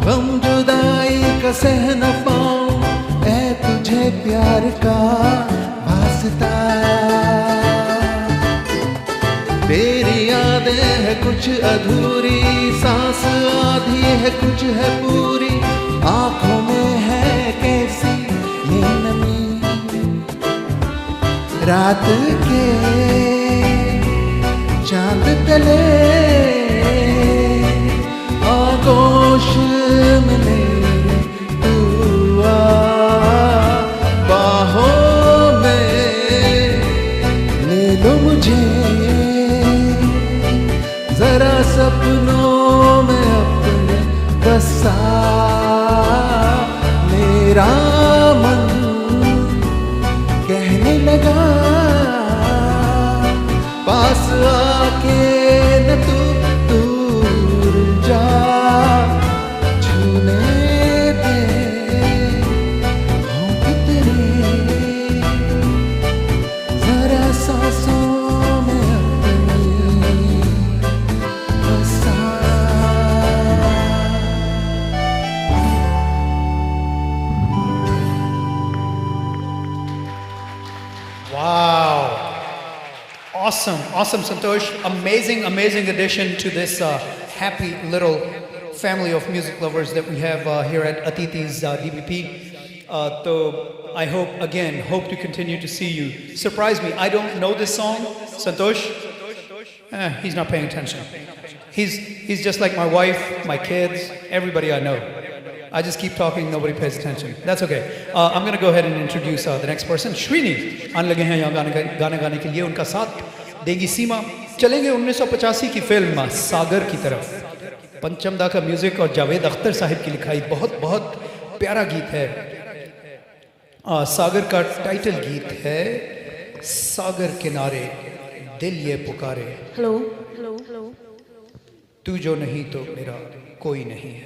D: गम जुदाई का सह न पाऊं, ऐ तुझे प्यार का वास्ता। तेरी यादें है कुछ अधूरी, सांस आधी है कुछ है पूरी, आंखों में है कैसी ये नमी। रात के चांद तले आगोश में मेरे तू आ, बाहों में ले लो मुझे, जरा सपनों में अपने बसा। मेरा मन कहने लगा पास आके न तू दूर जा, छूने दे होंठ तेरे जरा सांसों में अपनी बसा।
A: Awesome, Santosh. Amazing addition to this happy little family of music lovers that we have here at Atiti's DBP. So I hope to continue to see you. Surprise me. I don't know this song, Santosh. He's not paying attention. He's just like my wife, my kids, everybody I know. I just keep talking, nobody pays attention. That's okay. I'm going to go ahead and introduce the next person. Shrini आने लगे हैं यहाँ गाने गाने के लिए. उनका साथ देगी सीमा. चलेंगे 1985 की फिल्म सागर की तरफ. पंचमदा का म्यूजिक और जावेद अख्तर साहिब की लिखाई बहुत प्यारा गीत है. सागर का टाइटल गीत है सागर किनारे दिल ये पुकारे.
C: हेलो
A: तू जो नहीं तो मेरा कोई नहीं है.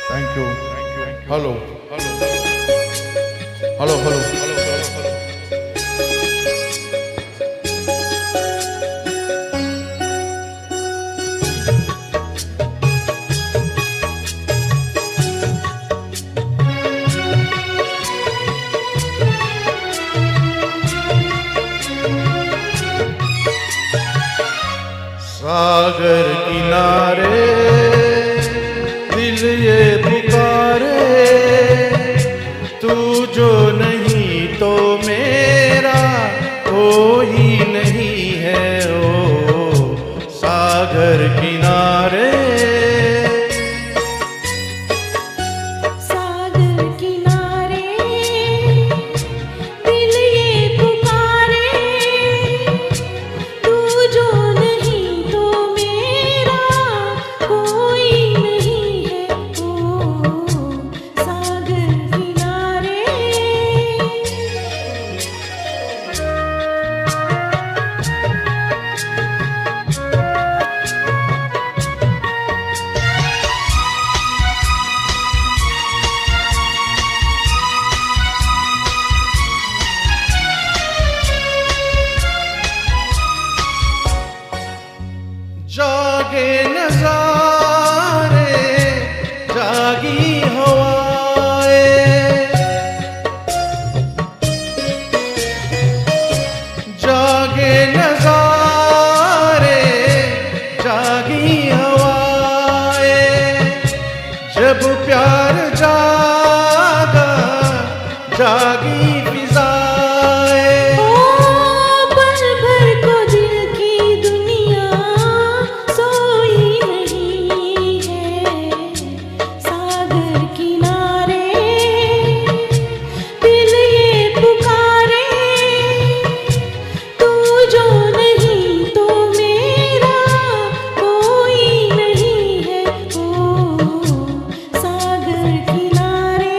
E: Thank you. Hello.
D: सागर किनारे दिल ये पुकारे, तू जो नहीं तो मेरा कोई नहीं है. ओ सागर किनारे
C: सागर किनारे दिल ये पुकारे, तू जो नहीं तो मेरा कोई नहीं है. ओ सागर किनारे
D: जागे नजारे जागी हवाएं, जागे नजारे जागी हवाएं, जब प्यार जागा जागी फिजाएं.
C: ओ पल भर को दिल की दुनिया सोई नहीं है. सागर किनारे दिल ये पुकारे, तू जो नहीं तो मेरा कोई नहीं है. ओ सागर किनारे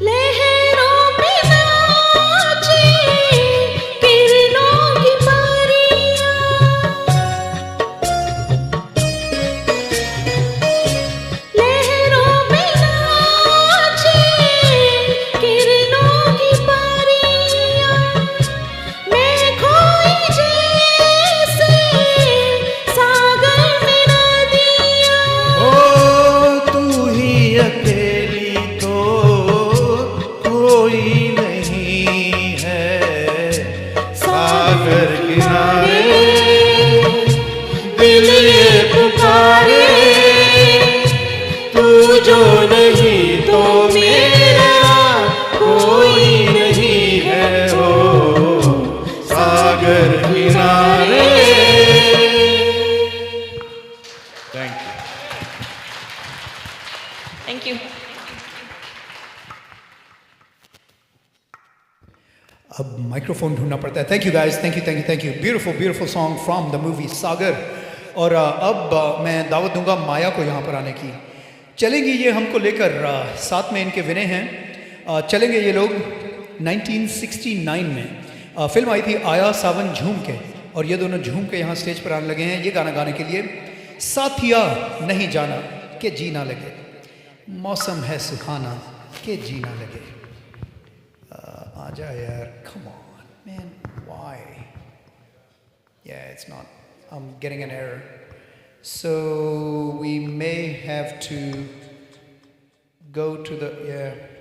C: लहरों में नाचे किरणों की परियां, लहरों में नाचे किरणों की परियां, मैं खोई जैसे सागर में नदियां.
D: ओ तू ही अकेली तो कोई नहीं है. सागर किनारे दिल ये पुकारे, तू जो नहीं तो मेरा कोई नहीं है. ओ सागर किनारे.
C: Thank you.
A: अब माइक्रोफोन ढूंढना पड़ता है. Thank you guys, thank you. Beautiful song from the movie Sagar. और अब मैं दावत दूंगा माया को यहाँ पर आने की. चलेंगी ये हमको लेकर, साथ में इनके विनय हैं. चलेंगे ये लोग 1969 में फिल्म आई थी आया सावन झूम के, और ये दोनों झूम के यहाँ स्टेज पर आने लगे हैं ये गाना गाने के लिए। साथिया नहीं जाना के जीना लगे, मौसम है सुहाना के जीना लगे। आ जा यार, come on man, why? Yeah, it's not, I'm getting an error. So we may have to go to the, yeah.